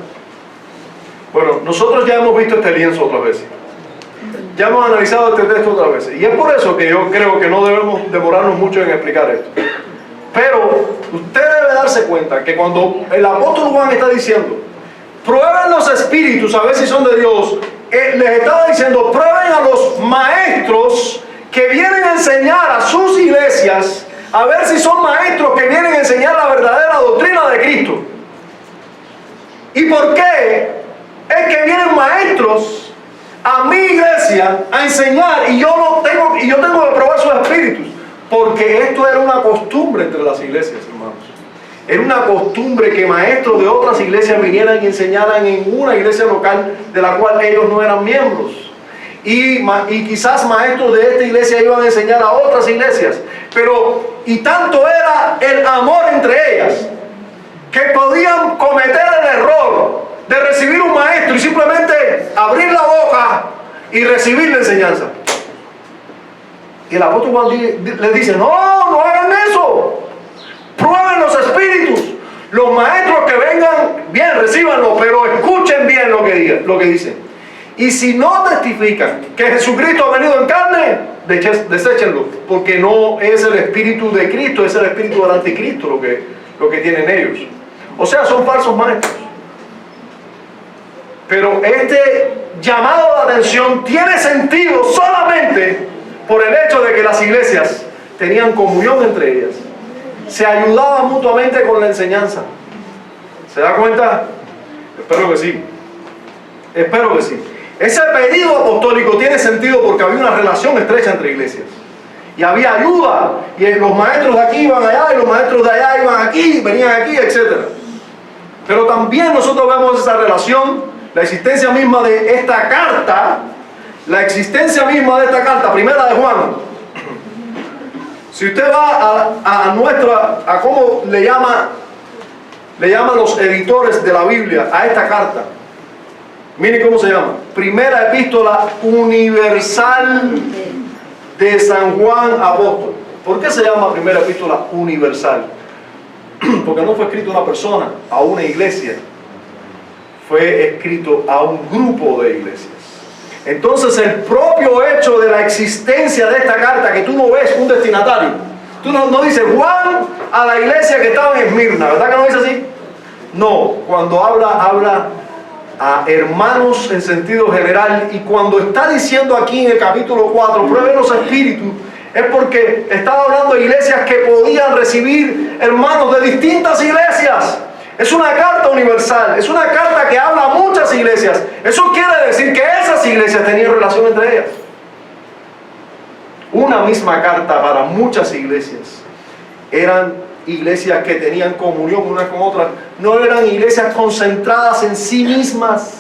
Bueno, nosotros ya hemos visto este lienzo otras veces. Ya hemos analizado este texto otras veces. Y es por eso que yo creo que no debemos demorarnos mucho en explicar esto. Pero usted debe darse cuenta que cuando el apóstol Juan está diciendo, prueben los espíritus a ver si son de Dios, les estaba diciendo, prueben a los maestros que vienen a enseñar a sus iglesias, a ver si son maestros que vienen a enseñar la verdadera doctrina de Cristo. ¿Y por qué es que vienen maestros a mi iglesia a enseñar y yo tengo que probar sus espíritus? Porque esto era una costumbre entre las iglesias, hermanos. Era una costumbre que maestros de otras iglesias vinieran y enseñaran en una iglesia local de la cual ellos no eran miembros. Y quizás maestros de esta iglesia iban a enseñar a otras iglesias. Y tanto era el amor entre ellas, que podían cometer el error de recibir un maestro y simplemente abrir la boca y recibir la enseñanza. Y el apóstol Juan les dice, no hagan eso. Prueben los espíritus. Los maestros que vengan, bien, recíbanlo, pero escuchen bien lo que dicen. Y si no testifican que Jesucristo ha venido en carne, deséchenlo, porque no es el espíritu de Cristo, es el espíritu del anticristo lo que tienen ellos. O sea, son falsos maestros. Pero este llamado de atención tiene sentido solamente por el hecho de que las iglesias tenían comunión entre ellas. Se ayudaban mutuamente con la enseñanza. ¿Se da cuenta? Espero que sí. Espero que sí. Ese pedido apostólico tiene sentido porque había una relación estrecha entre iglesias. Y había ayuda. Y los maestros de aquí iban allá, y los maestros de allá iban aquí, venían aquí, etc. Pero también nosotros vemos esa relación, la existencia misma de esta carta, Primera de Juan. Si usted va a cómo le llaman los editores de la Biblia a esta carta, mire cómo se llama: Primera Epístola Universal de San Juan Apóstol. ¿Por qué se llama Primera Epístola Universal? Porque no fue escrito a una persona, a una iglesia. Fue escrito a un grupo de iglesias. Entonces el propio hecho de la existencia de esta carta, que tú no ves un destinatario, tú no dices Juan a la iglesia que estaba en Esmirna, ¿verdad que no dice así? No, cuando habla a hermanos en sentido general, y cuando está diciendo aquí en el capítulo 4, prueben los espíritus, es porque estaba hablando de iglesias que podían recibir hermanos de distintas iglesias. Es una carta universal, es una carta que habla a muchas iglesias. Eso quiere decir que esas iglesias tenían relación entre ellas. Una misma carta para muchas iglesias. Eran iglesias que tenían comunión unas con otras. No eran iglesias concentradas en sí mismas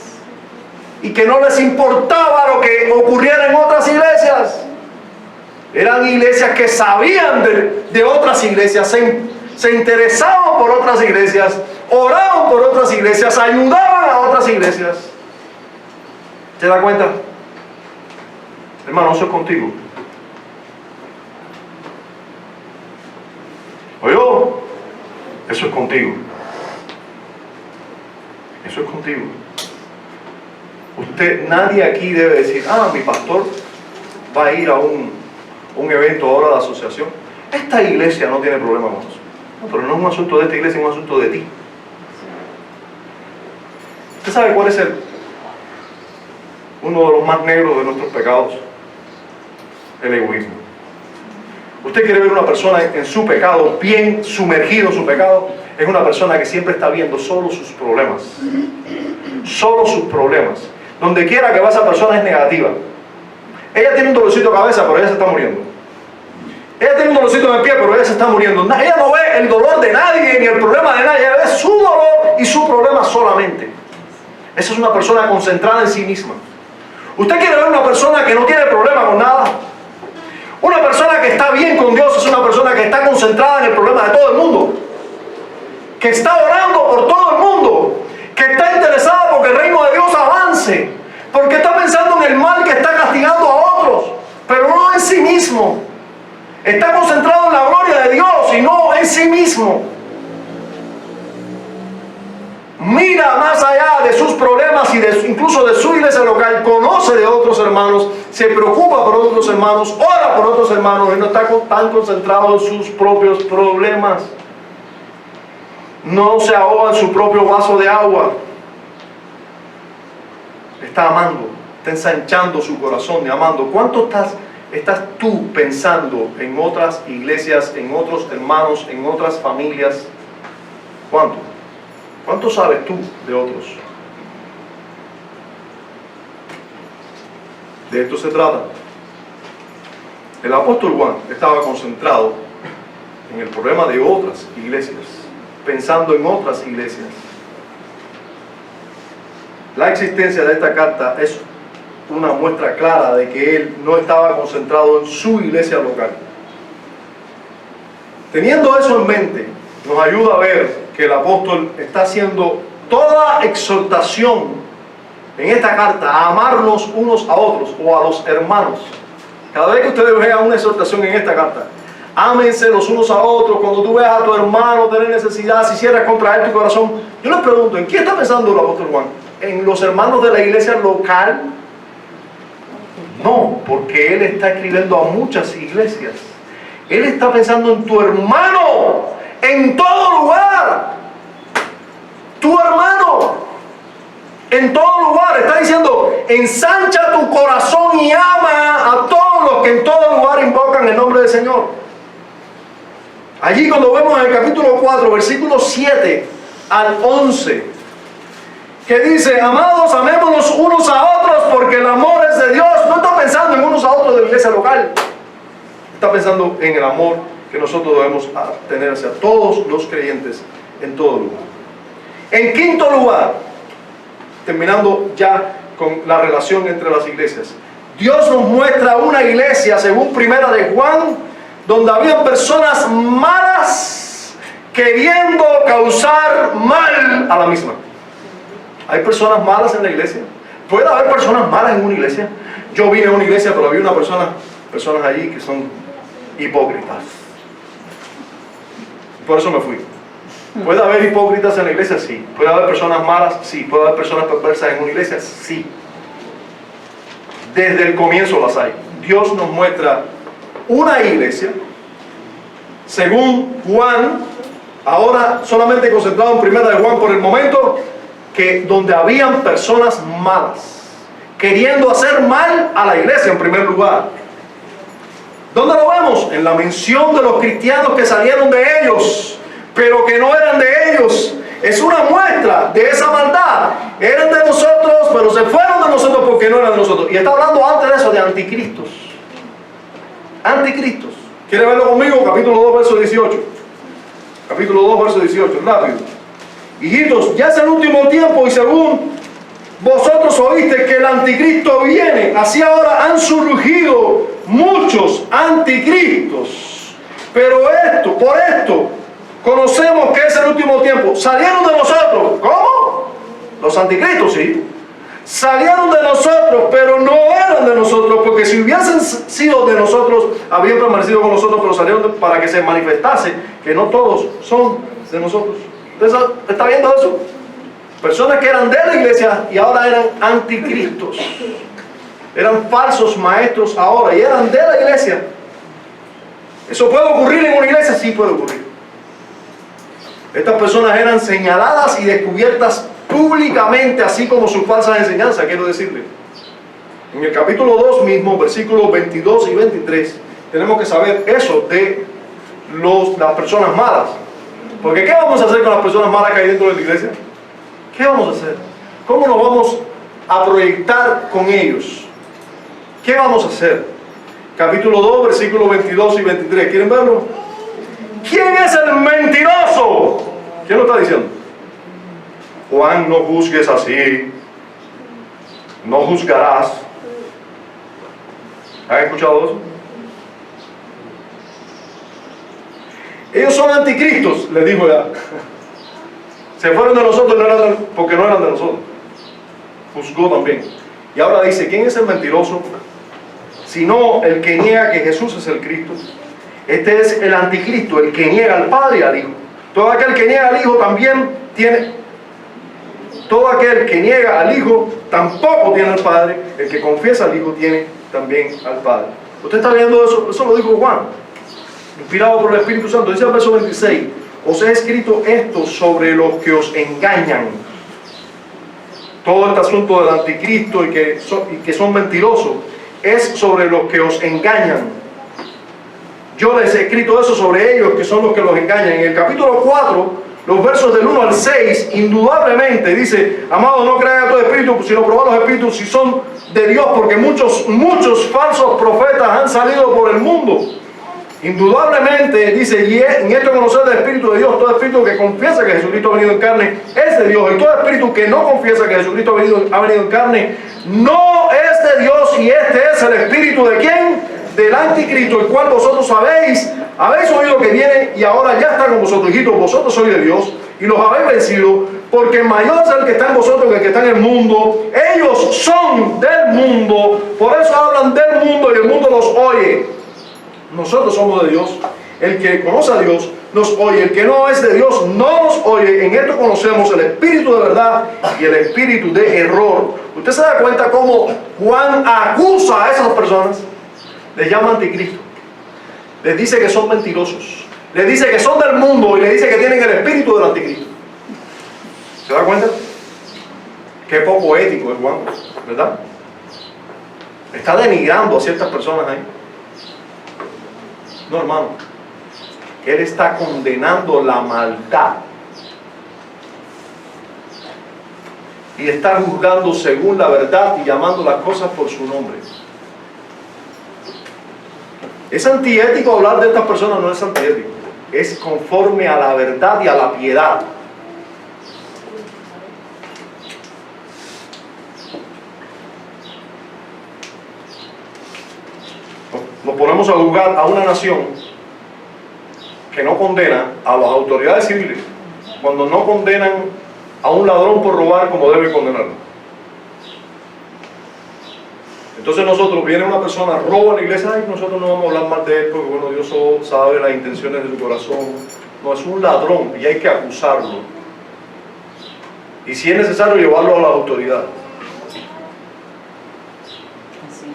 y que no les importaba lo que ocurriera en otras iglesias. Eran iglesias que sabían de otras iglesias, se interesaban por otras iglesias, oraban por otras iglesias, ayudaban a otras iglesias. ¿Se da cuenta? Hermano, eso es contigo. Oye, eso es contigo. Eso es contigo. Nadie aquí debe decir, mi pastor va a ir a un evento ahora de asociación. Esta iglesia no tiene problema con eso. No, pero no es un asunto de esta iglesia, es un asunto de ti. ¿Usted sabe cuál es uno de los más negros de nuestros pecados? El egoísmo. Usted quiere ver una persona en su pecado, bien sumergido en su pecado, es una persona que siempre está viendo solo sus problemas. Solo sus problemas. Donde quiera que va esa persona es negativa. Ella tiene un dolorcito de cabeza, pero ella se está muriendo. Ella tiene un dolorcito en el pie, pero ella se está muriendo. Ella no ve el dolor de nadie, ni el problema de nadie. Ella ve su dolor y su problema solamente. Esa es una persona concentrada en sí misma. Usted quiere ver una persona que no tiene problema con nada. Una persona que está bien con Dios es una persona que está concentrada en el problema de todo el mundo. Que está orando por todo el mundo. Que está interesada porque el reino de Dios avance. Porque está pensando en el mal que está castigando a otros, pero no en sí mismo. Está concentrado en la gloria de Dios y no en sí mismo. Mira más allá de sus problemas y incluso de su iglesia local. Conoce de otros hermanos, se preocupa por otros hermanos, ora por otros hermanos y no está tan concentrado en sus propios problemas. No se ahoga en su propio vaso de agua. Está amando, está ensanchando su corazón y amando. ¿Cuánto estás tú pensando en otras iglesias, en otros hermanos, en otras familias? ¿Cuánto? ¿Cuánto sabes tú de otros? De esto se trata. El apóstol Juan estaba concentrado en el problema de otras iglesias, pensando en otras iglesias. La existencia de esta carta es una muestra clara de que él no estaba concentrado en su iglesia local. Teniendo eso en mente, nos ayuda a ver que el apóstol está haciendo toda exhortación en esta carta a amarnos unos a otros o a los hermanos. Cada vez que ustedes vean una exhortación en esta carta, ámense los unos a otros. Cuando tú veas a tu hermano tener necesidad, si cierras contra él tu corazón, yo les pregunto, ¿en quién está pensando el apóstol Juan? ¿En los hermanos de la iglesia local? No, porque él está escribiendo a muchas iglesias. Él está pensando en tu hermano, en todo lugar. Tu hermano, en todo lugar. Está diciendo, ensancha tu corazón y ama a todos los que en todo lugar invocan el nombre del Señor. Allí cuando vemos en el capítulo 4, versículos 7 al 11, que dice, amados, amémonos unos a otros porque el amor es de Dios. No está pensando en unos a otros de la iglesia local. Está pensando en el amor que nosotros debemos tener hacia todos los creyentes en todo lugar. En quinto lugar, terminando ya con la relación entre las iglesias, Dios nos muestra una iglesia, según Primera de Juan, donde había personas malas queriendo causar mal a la misma. ¿Hay personas malas en la iglesia? ¿Puede haber personas malas en una iglesia? Yo vine a una iglesia, pero había personas allí que son hipócritas. Por eso me fui. ¿Puede haber hipócritas en la iglesia? Sí. ¿Puede haber personas malas? Sí. ¿Puede haber personas perversas en una iglesia? Sí. Desde el comienzo las hay. Dios nos muestra una iglesia, según Juan, ahora solamente concentrado en primera de Juan por el momento, que donde habían personas malas, queriendo hacer mal a la iglesia en primer lugar. ¿Dónde lo vemos? En la mención de los cristianos que salieron de ellos, pero que no eran de ellos. Es una muestra de esa maldad. Eran de nosotros, pero se fueron de nosotros porque no eran de nosotros. Y está hablando antes de eso de anticristos. Anticristos. ¿Quiere verlo conmigo? Capítulo 2, verso 18. Capítulo 2, verso 18. Rápido. Hijitos, ya es el último tiempo y según vosotros oíste que el anticristo viene, así ahora han surgido muchos anticristos. Pero por esto, conocemos que es el último tiempo. Salieron de nosotros. ¿Cómo? Los anticristos, sí. Salieron de nosotros, pero no eran de nosotros, porque si hubiesen sido de nosotros, habían permanecido con nosotros, pero salieron para que se manifestase que no todos son de nosotros. ¿Usted está viendo eso? Personas que eran de la iglesia y ahora eran anticristos. Eran falsos maestros ahora y eran de la iglesia. ¿Eso puede ocurrir en una iglesia? Sí puede ocurrir. Estas personas eran señaladas y descubiertas públicamente, así como sus falsas enseñanzas, quiero decirle. En el capítulo 2 mismo, versículos 22 y 23, tenemos que saber eso de las personas malas. Porque ¿qué vamos a hacer con las personas malas que hay dentro de la iglesia? ¿Qué vamos a hacer? ¿Cómo nos vamos a proyectar con ellos? ¿Qué vamos a hacer? Capítulo 2, versículos 22 y 23. ¿Quieren verlo? ¿Quién es el mentiroso? ¿Quién lo está diciendo? Juan, no juzgues así. No juzgarás. ¿Han escuchado eso? Ellos son anticristos, les dijo ya. Se fueron de nosotros porque no eran de nosotros. Juzgó también. Y ahora dice, ¿quién es el mentiroso? Sino el que niega que Jesús es el Cristo. Este es el anticristo, el que niega al Padre y al Hijo. Todo aquel que niega al Hijo también tiene... Todo aquel que niega al Hijo tampoco tiene al Padre. El que confiesa al Hijo tiene también al Padre. ¿Usted está viendo eso? Eso lo dijo Juan, inspirado por el Espíritu Santo. Dice el verso 26, os he escrito esto sobre los que os engañan. Todo este asunto del anticristo y que son mentirosos es sobre los que os engañan. Yo les he escrito eso sobre ellos, que son los que los engañan. En el capítulo 4, los versos del 1 al 6, indudablemente dice, amado, no crean a todo espíritu, sino probad los espíritus si son de Dios, porque muchos falsos profetas han salido por el mundo. Indudablemente, dice, y en esto conocer del Espíritu de Dios, todo espíritu que confiesa que Jesucristo ha venido en carne es de Dios, y todo espíritu que no confiesa que Jesucristo ha venido en carne no es de Dios, y este es el espíritu ¿de quién? Del anticristo, el cual vosotros habéis oído que viene y ahora ya está con vosotros. Hijitos, vosotros sois de Dios y los habéis vencido, porque mayor es el que está en vosotros que el que está en el mundo. Ellos son del mundo, por eso hablan del mundo y el mundo los oye. Nosotros somos de Dios. El que conoce a Dios nos oye, el que no es de Dios no nos oye. En esto conocemos el espíritu de verdad y el espíritu de error. ¿Usted se da cuenta cómo Juan acusa a esas personas? Les llama anticristo, les dice que son mentirosos, les dice que son del mundo y les dice que tienen el espíritu del anticristo. ¿Se da cuenta? Qué poco ético es Juan, ¿verdad? Está denigrando a ciertas personas ahí. No, hermano, él está condenando la maldad y está juzgando según la verdad y llamando las cosas por su nombre. Es antiético hablar de estas personas, no es antiético. Es conforme a la verdad y a la piedad. Nos ponemos a juzgar a una nación que no condena a las autoridades civiles cuando no condenan a un ladrón por robar como debe condenarlo. Entonces nosotros, viene una persona, roba a la iglesia, y nosotros no vamos a hablar mal de él porque bueno, Dios sabe las intenciones de su corazón. No, es un ladrón y hay que acusarlo. Y si es necesario, llevarlo a la autoridad. Así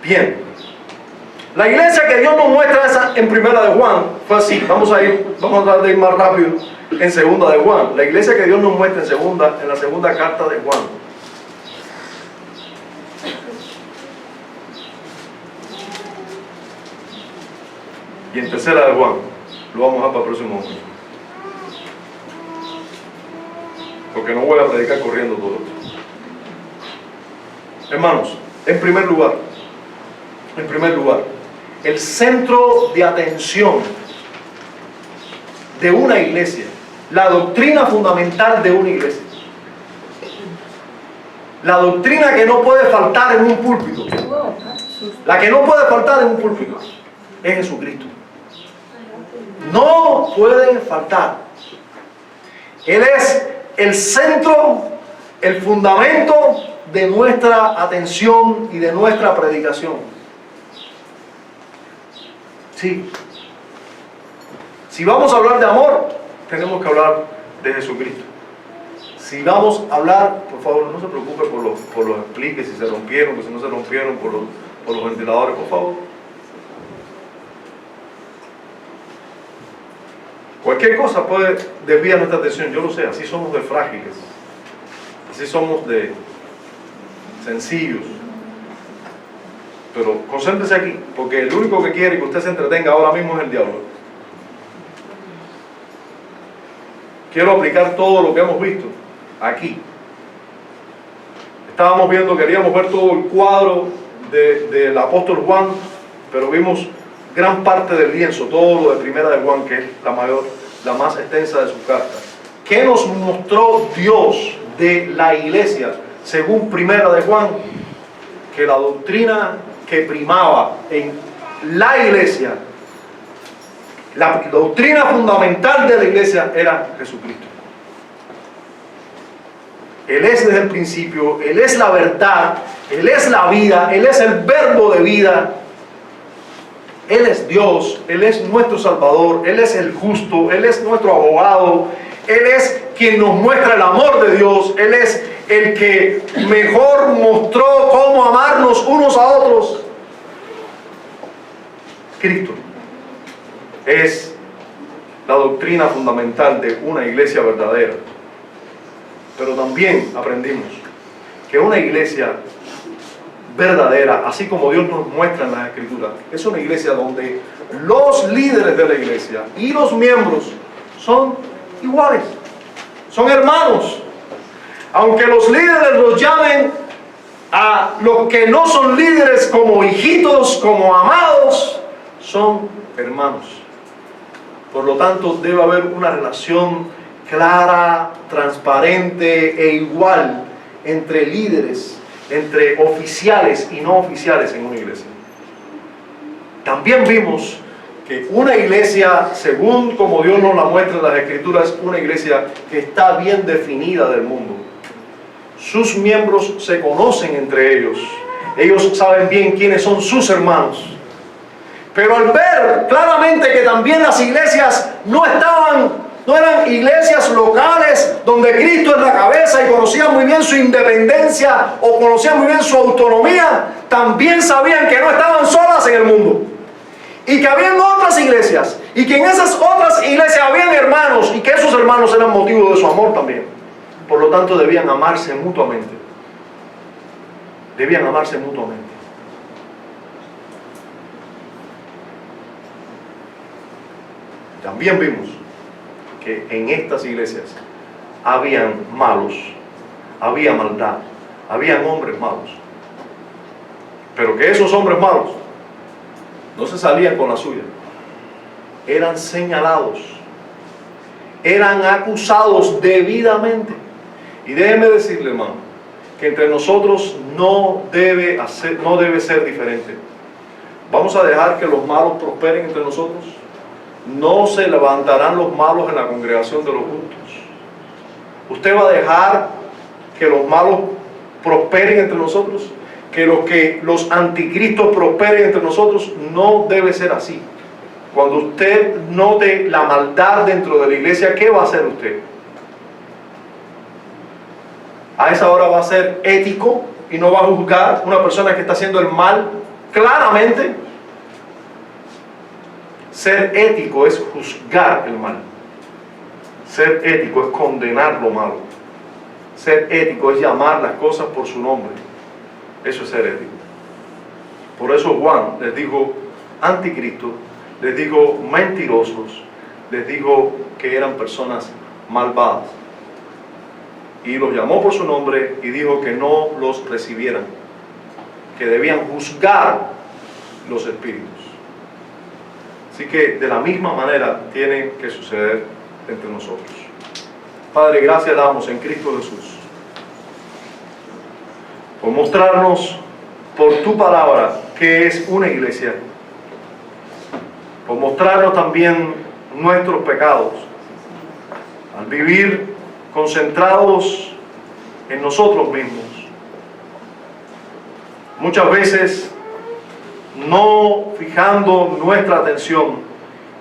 Bien, la iglesia que Dios nos muestra esa en primera de Juan fue así. Vamos a tratar de ir más rápido en segunda de Juan. La iglesia que Dios nos muestra en la segunda carta de Juan. Y en tercera de Juan. Lo vamos a dejar para el próximo momento. Porque no voy a predicar corriendo todo esto. Hermanos, en primer lugar, el centro de atención de una iglesia, la doctrina fundamental de una iglesia, la doctrina que no puede faltar en un púlpito, la que no puede faltar en un púlpito, es Jesucristo. No puede faltar. Él es el centro, el fundamento de nuestra atención y de nuestra predicación. Sí. Si vamos a hablar de amor, tenemos que hablar de Jesucristo. Si vamos a hablar, por favor, no se preocupe por los expliques, si se rompieron, que si no se rompieron, por los ventiladores, por favor. Cualquier cosa puede desviar nuestra atención, yo lo sé, así somos de frágiles, así somos de sencillos. Pero concéntrese aquí, porque el único que quiere que usted se entretenga ahora mismo es el diablo. Quiero aplicar todo lo que hemos visto aquí. Estábamos viendo, queríamos ver todo el cuadro del apóstol Juan, pero vimos gran parte del lienzo, todo lo de primera de Juan, que es la más extensa de sus cartas. ¿Qué nos mostró Dios de la iglesia según primera de Juan? Que la doctrina que primaba en la iglesia, la doctrina fundamental de la iglesia era Jesucristo. Él es desde el principio, Él es la verdad, Él es la vida, Él es el verbo de vida. Él es Dios, Él es nuestro Salvador, Él es el justo, Él es nuestro abogado, Él es quien nos muestra el amor de Dios, Él es el que mejor mostró cómo amarnos unos a otros. Cristo es la doctrina fundamental de una iglesia verdadera. Pero también aprendimos que una iglesia verdadera, así como Dios nos muestra en las Escrituras, es una iglesia donde los líderes de la iglesia y los miembros son iguales, son hermanos. Aunque los líderes los llamen a los que no son líderes como hijitos, como amados, son hermanos. Por lo tanto, debe haber una relación clara, transparente e igual entre líderes, entre oficiales y no oficiales en una iglesia. También vimos que una iglesia, según como Dios nos la muestra en las Escrituras, una iglesia que está bien definida del mundo. Sus miembros se conocen entre ellos. Ellos saben bien quiénes son sus hermanos. Pero al ver claramente que también las iglesias no eran iglesias locales donde Cristo es la cabeza y conocían muy bien su independencia o conocían muy bien su autonomía, también sabían que no estaban solas en el mundo y que habían otras iglesias y que en esas otras iglesias habían hermanos y que esos hermanos eran motivo de su amor también. Por lo tanto, debían amarse mutuamente. Debían amarse mutuamente. También vimos que en estas iglesias habían malos, había maldad, habían hombres malos. Pero que esos hombres malos no se salían con la suya. Eran señalados, eran acusados debidamente. Y déjeme decirle, hermano, que entre nosotros no debe ser diferente. ¿Vamos a dejar que los malos prosperen entre nosotros? No se levantarán los malos en la congregación de los justos. ¿Usted va a dejar que los malos prosperen entre nosotros? ¿Que los anticristos prosperen entre nosotros? No debe ser así. Cuando usted note la maldad dentro de la iglesia, ¿qué va a hacer usted? A esa hora va a ser ético y no va a juzgar una persona que está haciendo el mal claramente. Ser ético es juzgar el mal. Ser ético es condenar lo malo. Ser ético es llamar las cosas por su nombre. Eso es ser ético. Por eso Juan les dijo anticristo, les dijo mentirosos, les dijo que eran personas malvadas. Y los llamó por su nombre y dijo que no los recibieran, que debían juzgar los espíritus. Así que de la misma manera tiene que suceder entre nosotros. Padre, gracias damos en Cristo Jesús por mostrarnos por tu palabra que es una iglesia, por mostrarnos también nuestros pecados al vivir concentrados en nosotros mismos. Muchas veces no fijando nuestra atención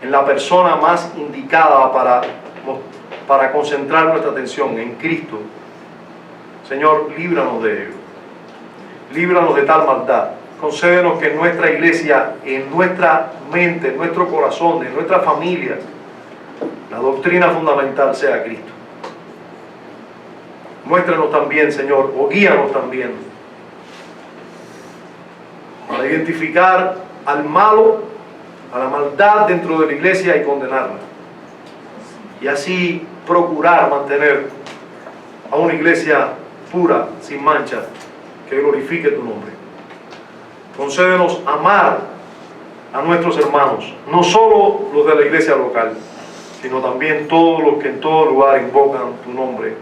en la persona más indicada para concentrar nuestra atención en Cristo. Señor, líbranos de ello. Líbranos de tal maldad. Concédenos que en nuestra iglesia, en nuestra mente, en nuestro corazón, en nuestra familia, la doctrina fundamental sea Cristo. Muéstranos también, Señor, o guíanos también para identificar al malo, a la maldad dentro de la iglesia y condenarla. Y así procurar mantener a una iglesia pura, sin mancha, que glorifique tu nombre. Concédenos amar a nuestros hermanos, no solo los de la iglesia local, sino también todos los que en todo lugar invocan tu nombre.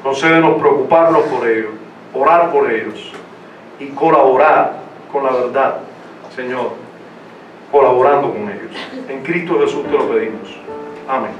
Concédenos preocuparnos por ellos, orar por ellos y colaborar con la verdad, Señor, colaborando con ellos. En Cristo Jesús te lo pedimos. Amén.